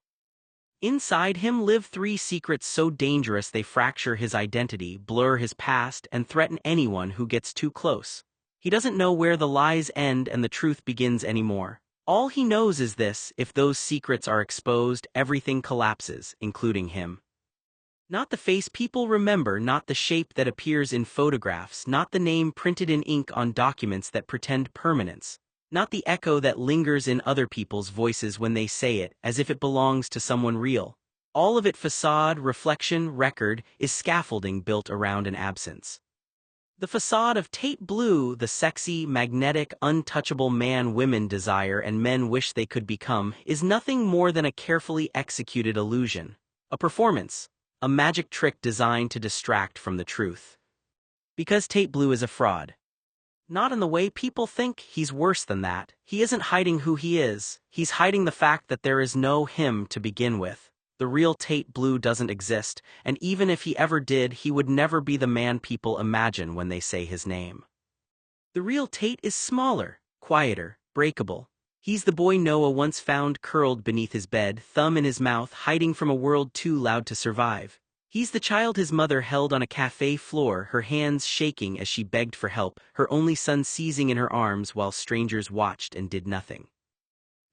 Inside him live 3 secrets so dangerous they fracture his identity, blur his past, and threaten anyone who gets too close. He doesn't know where the lies end and the truth begins anymore. All he knows is this: if those secrets are exposed, everything collapses, including him. Not the face people remember, not the shape that appears in photographs, not the name printed in ink on documents that pretend permanence, not the echo that lingers in other people's voices when they say it, as if it belongs to someone real. All of it, facade, reflection, record, is scaffolding built around an absence. The facade of Tate Blue, the sexy, magnetic, untouchable man women desire and men wish they could become, is nothing more than a carefully executed illusion, a performance. A magic trick designed to distract from the truth. Because Tate Blue is a fraud. Not in the way people think, he's worse than that. He isn't hiding who he is, he's hiding the fact that there is no him to begin with. The real Tate Blue doesn't exist, and even if he ever did, he would never be the man people imagine when they say his name. The real Tate is smaller, quieter, breakable. He's the boy Noah once found curled beneath his bed, thumb in his mouth, hiding from a world too loud to survive. He's the child his mother held on a cafe floor, her hands shaking as she begged for help, her only son seizing in her arms while strangers watched and did nothing.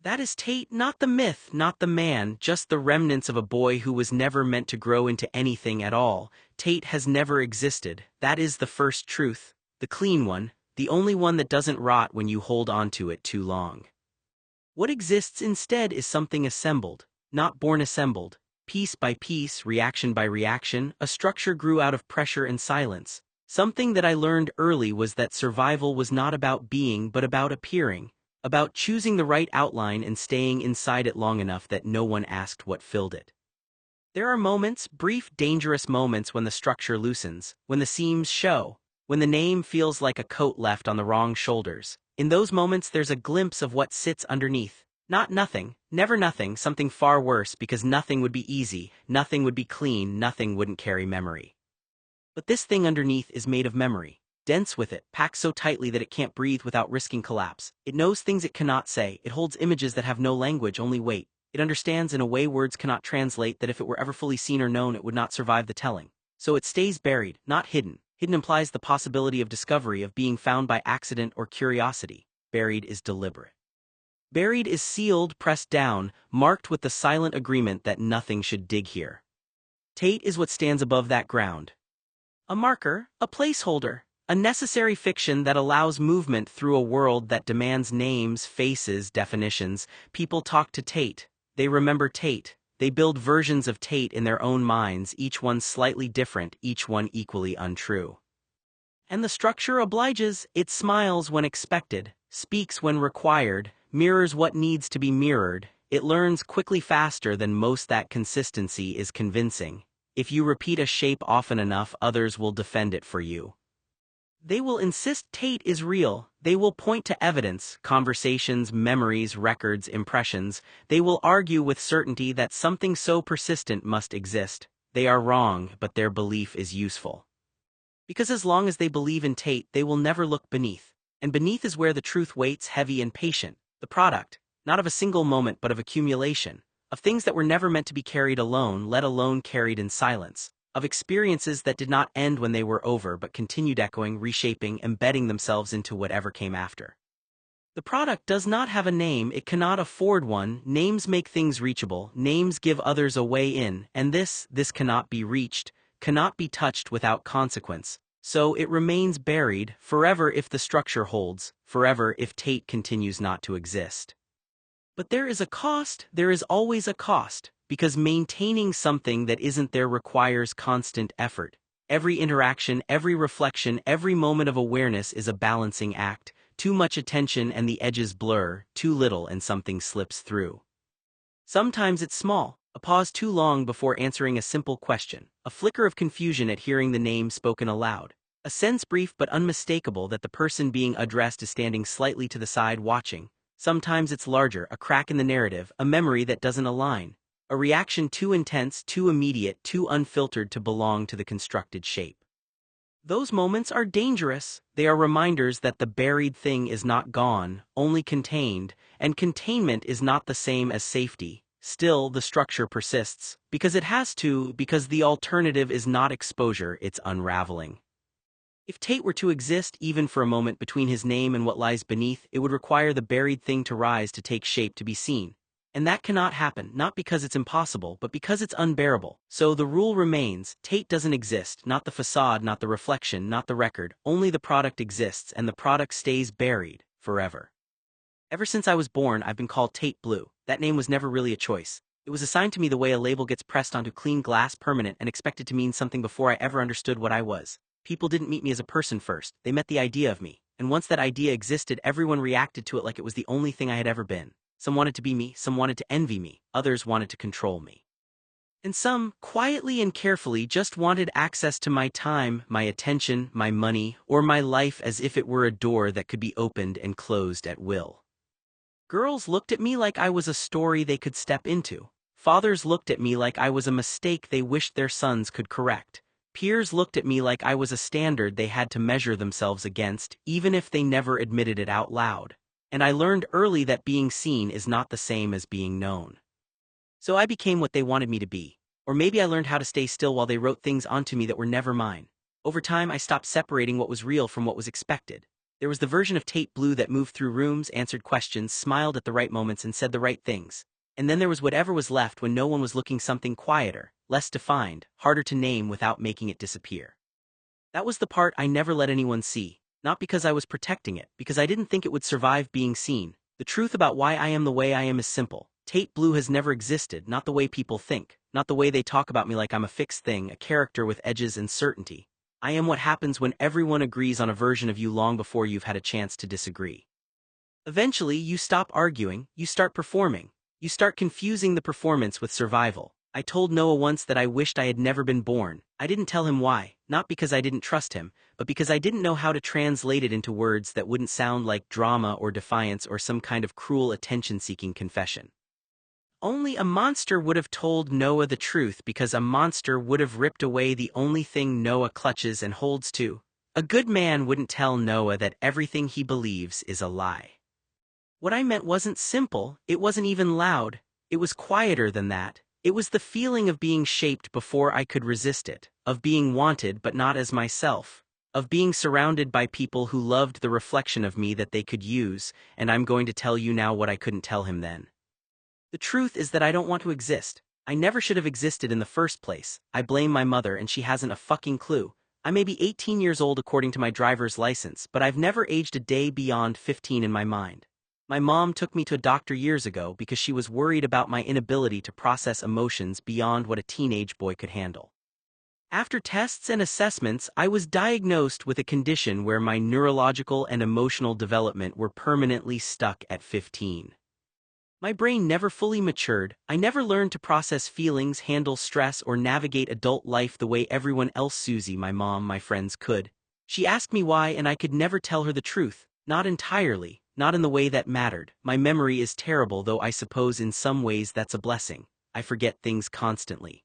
That is Tate, not the myth, not the man, just the remnants of a boy who was never meant to grow into anything at all. Tate has never existed. That is the first truth, the clean one, the only one that doesn't rot when you hold on to it too long. What exists instead is something assembled, not born assembled. Piece by piece, reaction by reaction, a structure grew out of pressure and silence. Something that I learned early was that survival was not about being but about appearing, about choosing the right outline and staying inside it long enough that no one asked what filled it. There are moments, brief, dangerous moments when the structure loosens, when the seams show, when the name feels like a coat left on the wrong shoulders. In those moments there's a glimpse of what sits underneath. Not nothing, never nothing, something far worse, because nothing would be easy, nothing would be clean, nothing wouldn't carry memory. But this thing underneath is made of memory, dense with it, packed so tightly that it can't breathe without risking collapse. It knows things it cannot say, it holds images that have no language, only weight. It understands in a way words cannot translate, that if it were ever fully seen or known it would not survive the telling. So it stays buried, not hidden. Hidden implies the possibility of discovery, of being found by accident or curiosity. Buried is deliberate. Buried is sealed, pressed down, marked with the silent agreement that nothing should dig here. Tate is what stands above that ground. A marker, a placeholder, a necessary fiction that allows movement through a world that demands names, faces, definitions. People talk to Tate. They remember Tate. They build versions of Tate in their own minds, each one slightly different, each one equally untrue. And the structure obliges. It smiles when expected, speaks when required, mirrors what needs to be mirrored. It learns quickly, faster than most. That consistency is convincing. If you repeat a shape often enough, others will defend it for you. They will insist Tate is real. They will point to evidence, conversations, memories, records, impressions. They will argue with certainty that something so persistent must exist. They are wrong, but their belief is useful. Because as long as they believe in Tate, they will never look beneath. And beneath is where the truth waits heavy and patient. The product, not of a single moment but of accumulation. Of things that were never meant to be carried alone, let alone carried in silence. Of experiences that did not end when they were over but continued echoing, reshaping, embedding themselves into whatever came after. The product does not have a name, it cannot afford one. Names make things reachable, names give others a way in, and this cannot be reached, cannot be touched without consequence. So it remains buried, forever if the structure holds, forever if Tate continues not to exist. But there is a cost, there is always a cost. Because maintaining something that isn't there requires constant effort. Every interaction, every reflection, every moment of awareness is a balancing act. Too much attention and the edges blur, too little and something slips through. Sometimes it's small, a pause too long before answering a simple question, a flicker of confusion at hearing the name spoken aloud, a sense brief but unmistakable that the person being addressed is standing slightly to the side watching. Sometimes it's larger, a crack in the narrative, a memory that doesn't align. A reaction too intense, too immediate, too unfiltered to belong to the constructed shape. Those moments are dangerous. They are reminders that the buried thing is not gone, only contained, and containment is not the same as safety. Still, the structure persists, because it has to, because the alternative is not exposure, it's unraveling. If Tate were to exist even for a moment between his name and what lies beneath, it would require the buried thing to rise to take shape to be seen. And that cannot happen, not because it's impossible, but because it's unbearable. So the rule remains, Tate doesn't exist, not the facade, not the reflection, not the record, only the product exists and the product stays buried, forever. Ever since I was born, I've been called Tate Blue. That name was never really a choice. It was assigned to me the way a label gets pressed onto clean glass, permanent, and expected to mean something before I ever understood what I was. People didn't meet me as a person first, they met the idea of me. And once that idea existed, everyone reacted to it like it was the only thing I had ever been. Some wanted to be me, some wanted to envy me, others wanted to control me. And some, quietly and carefully, just wanted access to my time, my attention, my money, or my life as if it were a door that could be opened and closed at will. Girls looked at me like I was a story they could step into. Fathers looked at me like I was a mistake they wished their sons could correct. Peers looked at me like I was a standard they had to measure themselves against, even if they never admitted it out loud. And I learned early that being seen is not the same as being known. So I became what they wanted me to be. Or maybe I learned how to stay still while they wrote things onto me that were never mine. Over time, I stopped separating what was real from what was expected. There was the version of Tate Blue that moved through rooms, answered questions, smiled at the right moments, and said the right things. And then there was whatever was left when no one was looking, something quieter, less defined, harder to name without making it disappear. That was the part I never let anyone see. Not because I was protecting it, because I didn't think it would survive being seen. The truth about why I am the way I am is simple. Tate Blue has never existed, not the way people think, not the way they talk about me like I'm a fixed thing, a character with edges and certainty. I am what happens when everyone agrees on a version of you long before you've had a chance to disagree. Eventually, you stop arguing, you start performing. You start confusing the performance with survival. I told Noah once that I wished I had never been born. I didn't tell him why, not because I didn't trust him, but because I didn't know how to translate it into words that wouldn't sound like drama or defiance or some kind of cruel attention-seeking confession. Only a monster would have told Noah the truth, because a monster would have ripped away the only thing Noah clutches and holds to. A good man wouldn't tell Noah that everything he believes is a lie. What I meant wasn't simple, it wasn't even loud, it was quieter than that. It was the feeling of being shaped before I could resist it, of being wanted but not as myself, of being surrounded by people who loved the reflection of me that they could use, and I'm going to tell you now what I couldn't tell him then. The truth is that I don't want to exist. I never should have existed in the first place. I blame my mother and she hasn't a fucking clue. I may be 18 years old according to my driver's license, but I've never aged a day beyond 15 in my mind. My mom took me to a doctor years ago because she was worried about my inability to process emotions beyond what a teenage boy could handle. After tests and assessments, I was diagnosed with a condition where my neurological and emotional development were permanently stuck at 15. My brain never fully matured. I never learned to process feelings, handle stress, or navigate adult life the way everyone else, Susie, my mom, my friends, could. She asked me why and I could never tell her the truth, not entirely, not in the way that mattered. My memory is terrible, though I suppose in some ways that's a blessing. I forget things constantly.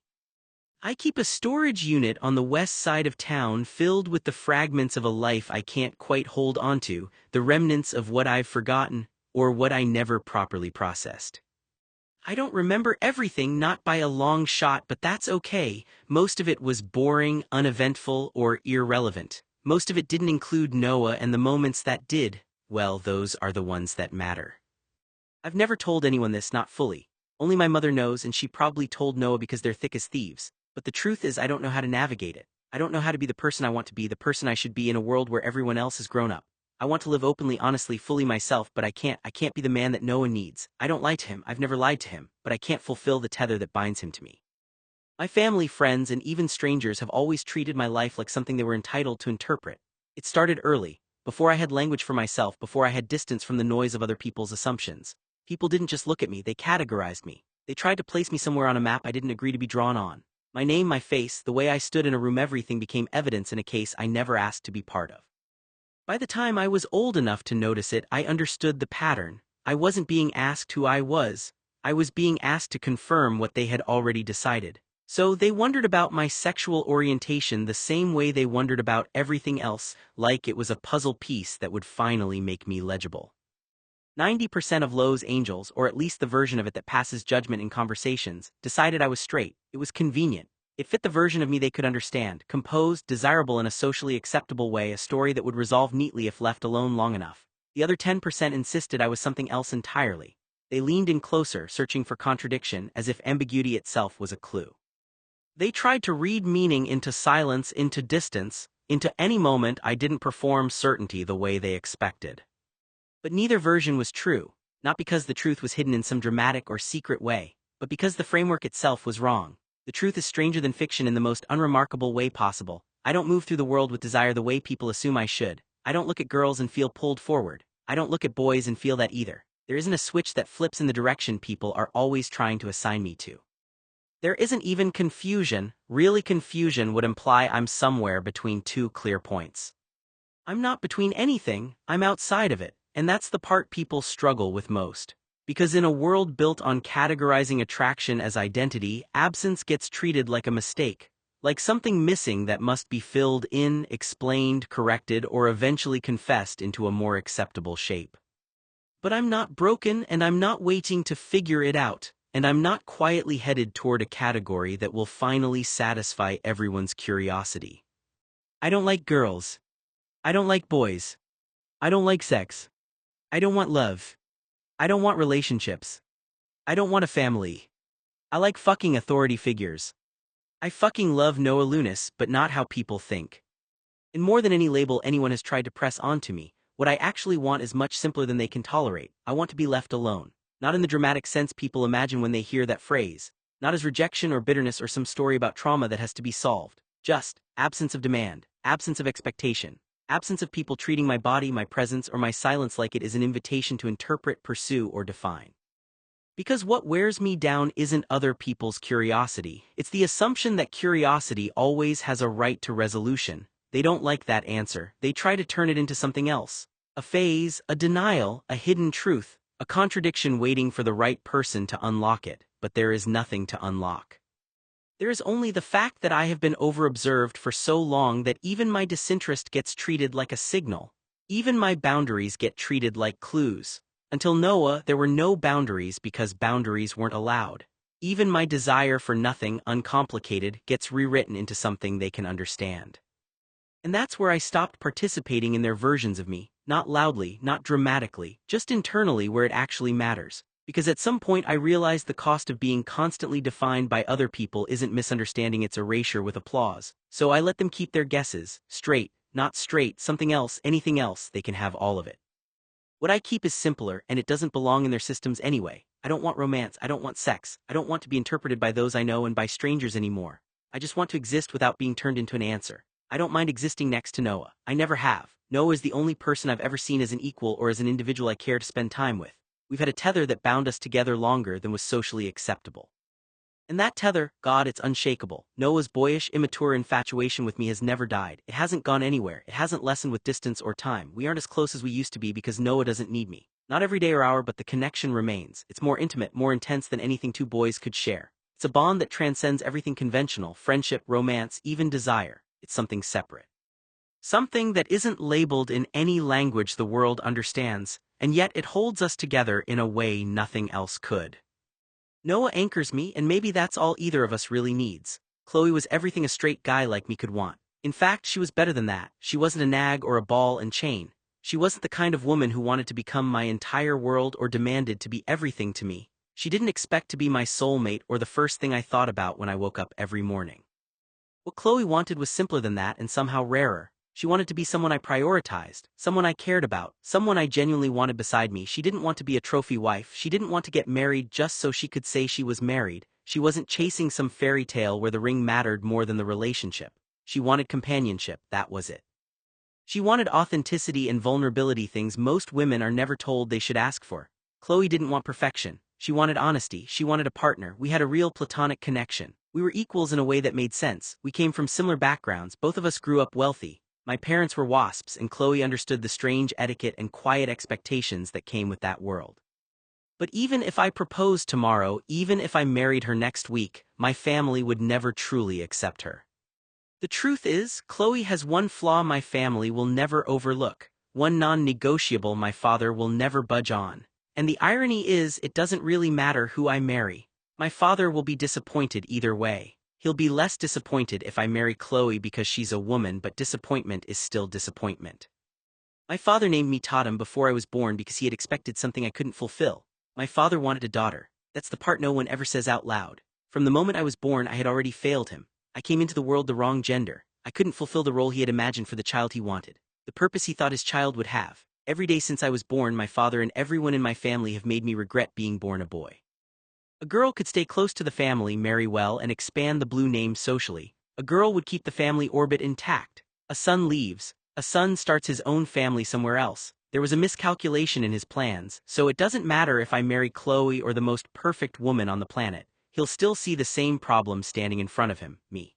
I keep a storage unit on the west side of town filled with the fragments of a life I can't quite hold onto, the remnants of what I've forgotten, or what I never properly processed. I don't remember everything, not by a long shot, but that's okay. Most of it was boring, uneventful, or irrelevant. Most of it didn't include Noah, and the moments that did, well, those are the ones that matter. I've never told anyone this, not fully. Only my mother knows, and she probably told Noah because they're thick as thieves. But the truth is I don't know how to navigate it. I don't know how to be the person I want to be, the person I should be in a world where everyone else is grown up. I want to live openly, honestly, fully myself, but I can't. I can't be the man that Noah needs. I don't lie to him. I've never lied to him, but I can't fulfill the tether that binds him to me. My family, friends, and even strangers have always treated my life like something they were entitled to interpret. It started early, before I had language for myself, before I had distance from the noise of other people's assumptions. People didn't just look at me, they categorized me. They tried to place me somewhere on a map I didn't agree to be drawn on. My name, my face, the way I stood in a room, everything became evidence in a case I never asked to be part of. By the time I was old enough to notice it, I understood the pattern. I wasn't being asked who I was being asked to confirm what they had already decided. So they wondered about my sexual orientation the same way they wondered about everything else, like it was a puzzle piece that would finally make me legible. 90% of Lowe's angels, or at least the version of it that passes judgment in conversations, decided I was straight. It was convenient. It fit the version of me they could understand, composed, desirable in a socially acceptable way, a story that would resolve neatly if left alone long enough. The other 10% insisted I was something else entirely. They leaned in closer, searching for contradiction, as if ambiguity itself was a clue. They tried to read meaning into silence, into distance, into any moment I didn't perform certainty the way they expected. But neither version was true, not because the truth was hidden in some dramatic or secret way, but because the framework itself was wrong. The truth is stranger than fiction in the most unremarkable way possible. I don't move through the world with desire the way people assume I should. I don't look at girls and feel pulled forward. I don't look at boys and feel that either. There isn't a switch that flips in the direction people are always trying to assign me to. There isn't even confusion. Really, confusion would imply I'm somewhere between two clear points. I'm not between anything, I'm outside of it, and that's the part people struggle with most. Because in a world built on categorizing attraction as identity, absence gets treated like a mistake, like something missing that must be filled in, explained, corrected, or eventually confessed into a more acceptable shape. But I'm not broken, and I'm not waiting to figure it out, and I'm not quietly headed toward a category that will finally satisfy everyone's curiosity. I don't like girls. I don't like boys. I don't like sex. I don't want love. I don't want relationships. I don't want a family. I like fucking authority figures. I fucking love Noah Lunas, but not how people think. And more than any label anyone has tried to press onto me, what I actually want is much simpler than they can tolerate. I want to be left alone. Not in the dramatic sense people imagine when they hear that phrase. Not as rejection or bitterness or some story about trauma that has to be solved. Just absence of demand, absence of expectation. Absence of people treating my body, my presence, or my silence like it is an invitation to interpret, pursue, or define. Because what wears me down isn't other people's curiosity, it's the assumption that curiosity always has a right to resolution. They don't like that answer, they try to turn it into something else. A phase, a denial, a hidden truth, a contradiction waiting for the right person to unlock it, but there is nothing to unlock. There is only the fact that I have been overobserved for so long that even my disinterest gets treated like a signal. Even my boundaries get treated like clues. Until Noah, there were no boundaries because boundaries weren't allowed. Even my desire for nothing uncomplicated gets rewritten into something they can understand. And that's where I stopped participating in their versions of me, not loudly, not dramatically, just internally where it actually matters. Because at some point I realized the cost of being constantly defined by other people isn't misunderstanding, its erasure with applause. So I let them keep their guesses, straight, not straight, something else, anything else, they can have all of it. What I keep is simpler, and it doesn't belong in their systems anyway. I don't want romance, I don't want sex, I don't want to be interpreted by those I know and by strangers anymore. I just want to exist without being turned into an answer. I don't mind existing next to Noah. I never have. Noah is the only person I've ever seen as an equal or as an individual I care to spend time with. We've had a tether that bound us together longer than was socially acceptable. And that tether, God, it's unshakable. Noah's boyish, immature infatuation with me has never died. It hasn't gone anywhere. It hasn't lessened with distance or time. We aren't as close as we used to be because Noah doesn't need me. Not every day or hour, but the connection remains. It's more intimate, more intense than anything two boys could share. It's a bond that transcends everything conventional, friendship, romance, even desire. It's something separate. Something that isn't labeled in any language the world understands, and yet it holds us together in a way nothing else could. Noah anchors me, and maybe that's all either of us really needs. Chloe was everything a straight guy like me could want. In fact, she was better than that. She wasn't a nag or a ball and chain. She wasn't the kind of woman who wanted to become my entire world or demanded to be everything to me. She didn't expect to be my soulmate or the first thing I thought about when I woke up every morning. What Chloe wanted was simpler than that and somehow rarer. She wanted to be someone I prioritized, someone I cared about, someone I genuinely wanted beside me. She didn't want to be a trophy wife. She didn't want to get married just so she could say she was married. She wasn't chasing some fairy tale where the ring mattered more than the relationship. She wanted companionship, that was it. She wanted authenticity and vulnerability, things most women are never told they should ask for. Chloe didn't want perfection. She wanted honesty. She wanted a partner. We had a real platonic connection. We were equals in a way that made sense. We came from similar backgrounds. Both of us grew up wealthy. My parents were WASPs, and Chloe understood the strange etiquette and quiet expectations that came with that world. But even if I proposed tomorrow, even if I married her next week, my family would never truly accept her. The truth is, Chloe has one flaw my family will never overlook, one non-negotiable my father will never budge on. And the irony is, it doesn't really matter who I marry. My father will be disappointed either way. He'll be less disappointed if I marry Chloe because she's a woman, but disappointment is still disappointment. My father named me Tatum before I was born because he had expected something I couldn't fulfill. My father wanted a daughter. That's the part no one ever says out loud. From the moment I was born, I had already failed him. I came into the world the wrong gender. I couldn't fulfill the role he had imagined for the child he wanted, the purpose he thought his child would have. Every day since I was born, my father and everyone in my family have made me regret being born a boy. A girl could stay close to the family, marry well, and expand the blue name socially. A girl would keep the family orbit intact. A son leaves. A son starts his own family somewhere else. There was a miscalculation in his plans, so it doesn't matter if I marry Chloe or the most perfect woman on the planet. He'll still see the same problem standing in front of him, me.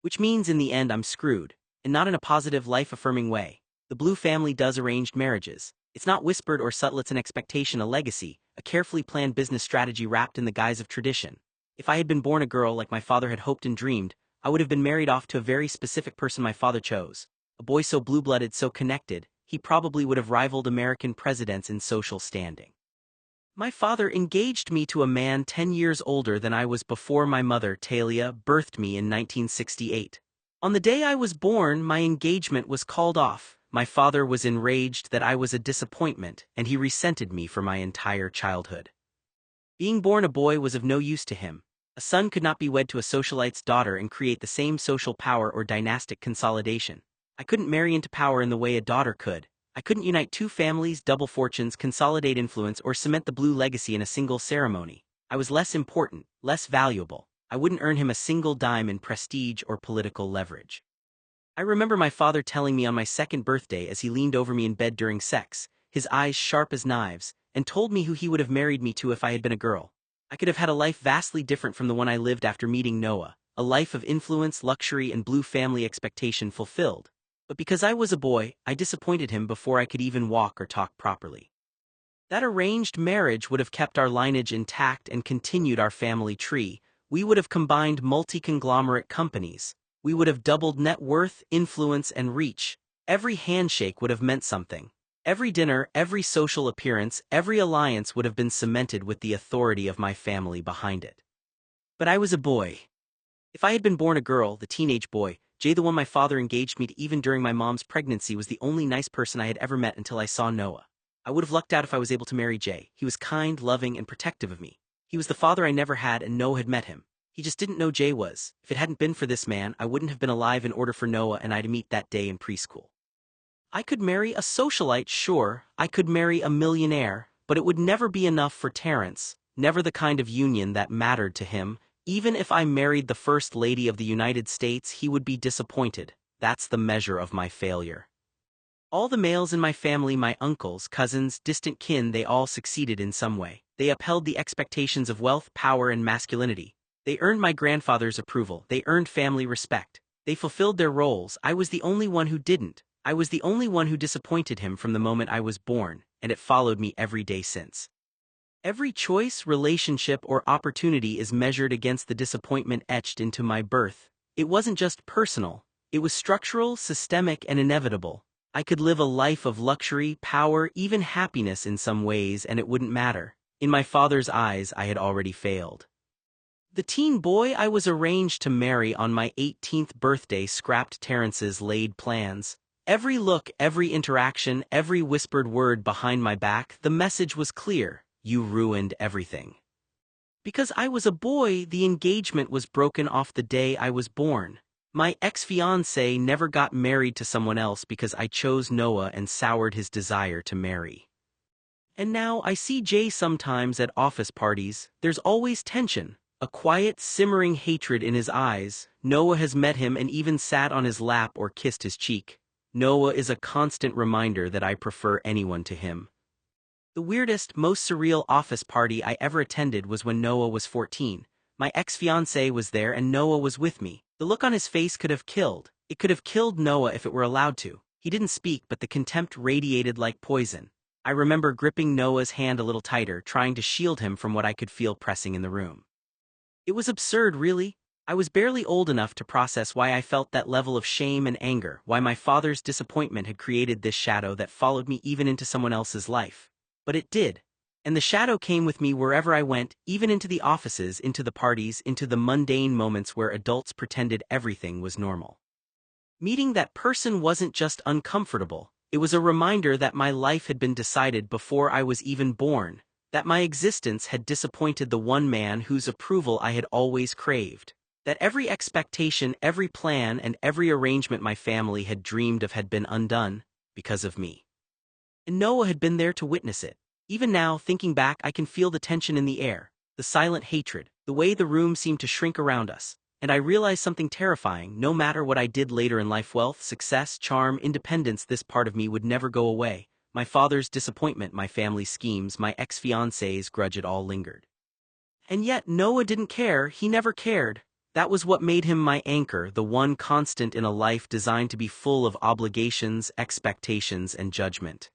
Which means in the end I'm screwed, and not in a positive, life-affirming way. The Blue family does arranged marriages. It's not whispered or subtle, it's an expectation, a legacy, a carefully planned business strategy wrapped in the guise of tradition. If I had been born a girl like my father had hoped and dreamed, I would have been married off to a very specific person my father chose. A boy so blue-blooded, so connected, he probably would have rivaled American presidents in social standing. My father engaged me to a man 10 years older than I was before my mother, Talia, birthed me in 1968. On the day I was born, my engagement was called off. My father was enraged that I was a disappointment, and he resented me for my entire childhood. Being born a boy was of no use to him. A son could not be wed to a socialite's daughter and create the same social power or dynastic consolidation. I couldn't marry into power in the way a daughter could. I couldn't unite two families, double fortunes, consolidate influence, or cement the blue legacy in a single ceremony. I was less important, less valuable. I wouldn't earn him a single dime in prestige or political leverage. I remember my father telling me on my second birthday as he leaned over me in bed during sex, his eyes sharp as knives, and told me who he would have married me to if I had been a girl. I could have had a life vastly different from the one I lived after meeting Noah, a life of influence, luxury, and blue family expectation fulfilled. But because I was a boy, I disappointed him before I could even walk or talk properly. That arranged marriage would have kept our lineage intact and continued our family tree. We would have combined multi-conglomerate companies. We would have doubled net worth, influence, and reach. Every handshake would have meant something. Every dinner, every social appearance, every alliance would have been cemented with the authority of my family behind it. But I was a boy. If I had been born a girl, the teenage boy, Jay, the one my father engaged me to even during my mom's pregnancy, was the only nice person I had ever met until I saw Noah. I would have lucked out if I was able to marry Jay. He was kind, loving, and protective of me. He was the father I never had, and Noah had met him. He just didn't know Jay was. If it hadn't been for this man, I wouldn't have been alive in order for Noah and I to meet that day in preschool. I could marry a socialite, sure. I could marry a millionaire, but it would never be enough for Terrence, never the kind of union that mattered to him. Even if I married the First Lady of the United States, he would be disappointed. That's the measure of my failure. All the males in my family, my uncles, cousins, distant kin, they all succeeded in some way. They upheld the expectations of wealth, power, and masculinity. They earned my grandfather's approval, they earned family respect. They fulfilled their roles. I was the only one who didn't. I was the only one who disappointed him from the moment I was born, and it followed me every day since. Every choice, relationship, or opportunity is measured against the disappointment etched into my birth. It wasn't just personal, it was structural, systemic, and inevitable. I could live a life of luxury, power, even happiness in some ways, and it wouldn't matter. In my father's eyes, I had already failed. The teen boy I was arranged to marry on my 18th birthday scrapped Terrence's laid plans. Every look, every interaction, every whispered word behind my back, the message was clear: you ruined everything. Because I was a boy, the engagement was broken off the day I was born. My ex-fiancé never got married to someone else because I chose Noah and soured his desire to marry. And now I see Jay sometimes at office parties. There's always tension. A quiet, simmering hatred in his eyes. Noah has met him and even sat on his lap or kissed his cheek. Noah is a constant reminder that I prefer anyone to him. The weirdest, most surreal office party I ever attended was when Noah was 14. My ex-fiancée was there and Noah was with me. The look on his face could have killed. It could have killed Noah if it were allowed to. He didn't speak, but the contempt radiated like poison. I remember gripping Noah's hand a little tighter, trying to shield him from what I could feel pressing in the room. It was absurd, really. I was barely old enough to process why I felt that level of shame and anger, why my father's disappointment had created this shadow that followed me even into someone else's life. But it did. And the shadow came with me wherever I went, even into the offices, into the parties, into the mundane moments where adults pretended everything was normal. Meeting that person wasn't just uncomfortable, it was a reminder that my life had been decided before I was even born. That my existence had disappointed the one man whose approval I had always craved. That every expectation, every plan, and every arrangement my family had dreamed of had been undone because of me. And Noah had been there to witness it. Even now, thinking back, I can feel the tension in the air, the silent hatred, the way the room seemed to shrink around us. And I realized something terrifying: no matter what I did later in life, wealth, success, charm, independence, this part of me would never go away. My father's disappointment, my family's schemes, my ex-fiancée's grudge, it all lingered. And yet Noah didn't care. He never cared. That was what made him my anchor, the one constant in a life designed to be full of obligations, expectations, and judgment.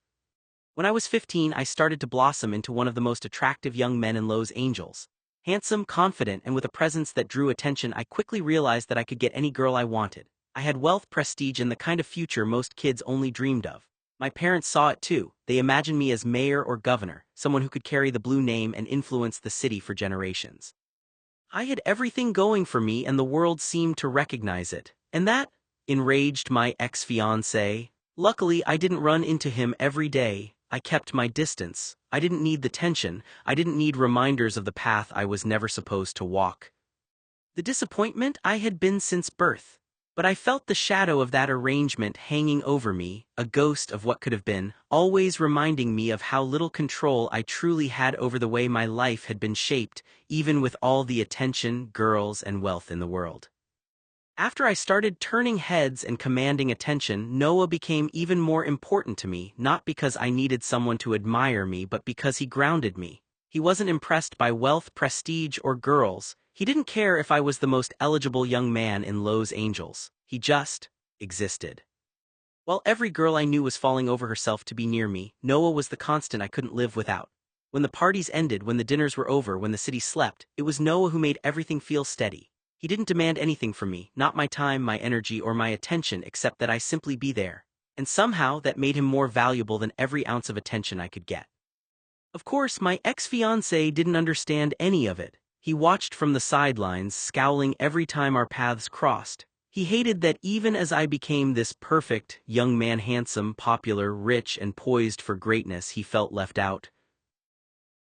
When I was 15, I started to blossom into one of the most attractive young men in Los Angeles. Handsome, confident, and with a presence that drew attention, I quickly realized that I could get any girl I wanted. I had wealth, prestige, and the kind of future most kids only dreamed of. My parents saw it too. They imagined me as mayor or governor, someone who could carry the blue name and influence the city for generations. I had everything going for me and the world seemed to recognize it. And that enraged my ex-fiancé. Luckily, I didn't run into him every day. I kept my distance. I didn't need the tension. I didn't need reminders of the path I was never supposed to walk. The disappointment I had been since birth. But I felt the shadow of that arrangement hanging over me, a ghost of what could have been, always reminding me of how little control I truly had over the way my life had been shaped, even with all the attention, girls, and wealth in the world. After I started turning heads and commanding attention, Noah became even more important to me, not because I needed someone to admire me, but because he grounded me. He wasn't impressed by wealth, prestige, or girls. He didn't care if I was the most eligible young man in Los Angeles. He just existed. While every girl I knew was falling over herself to be near me, Noah was the constant I couldn't live without. When the parties ended, when the dinners were over, when the city slept, it was Noah who made everything feel steady. He didn't demand anything from me, not my time, my energy, or my attention, except that I simply be there. And somehow that made him more valuable than every ounce of attention I could get. Of course, my ex-fiancé didn't understand any of it. He watched from the sidelines, scowling every time our paths crossed. He hated that even as I became this perfect young man, handsome, popular, rich, and poised for greatness, he felt left out.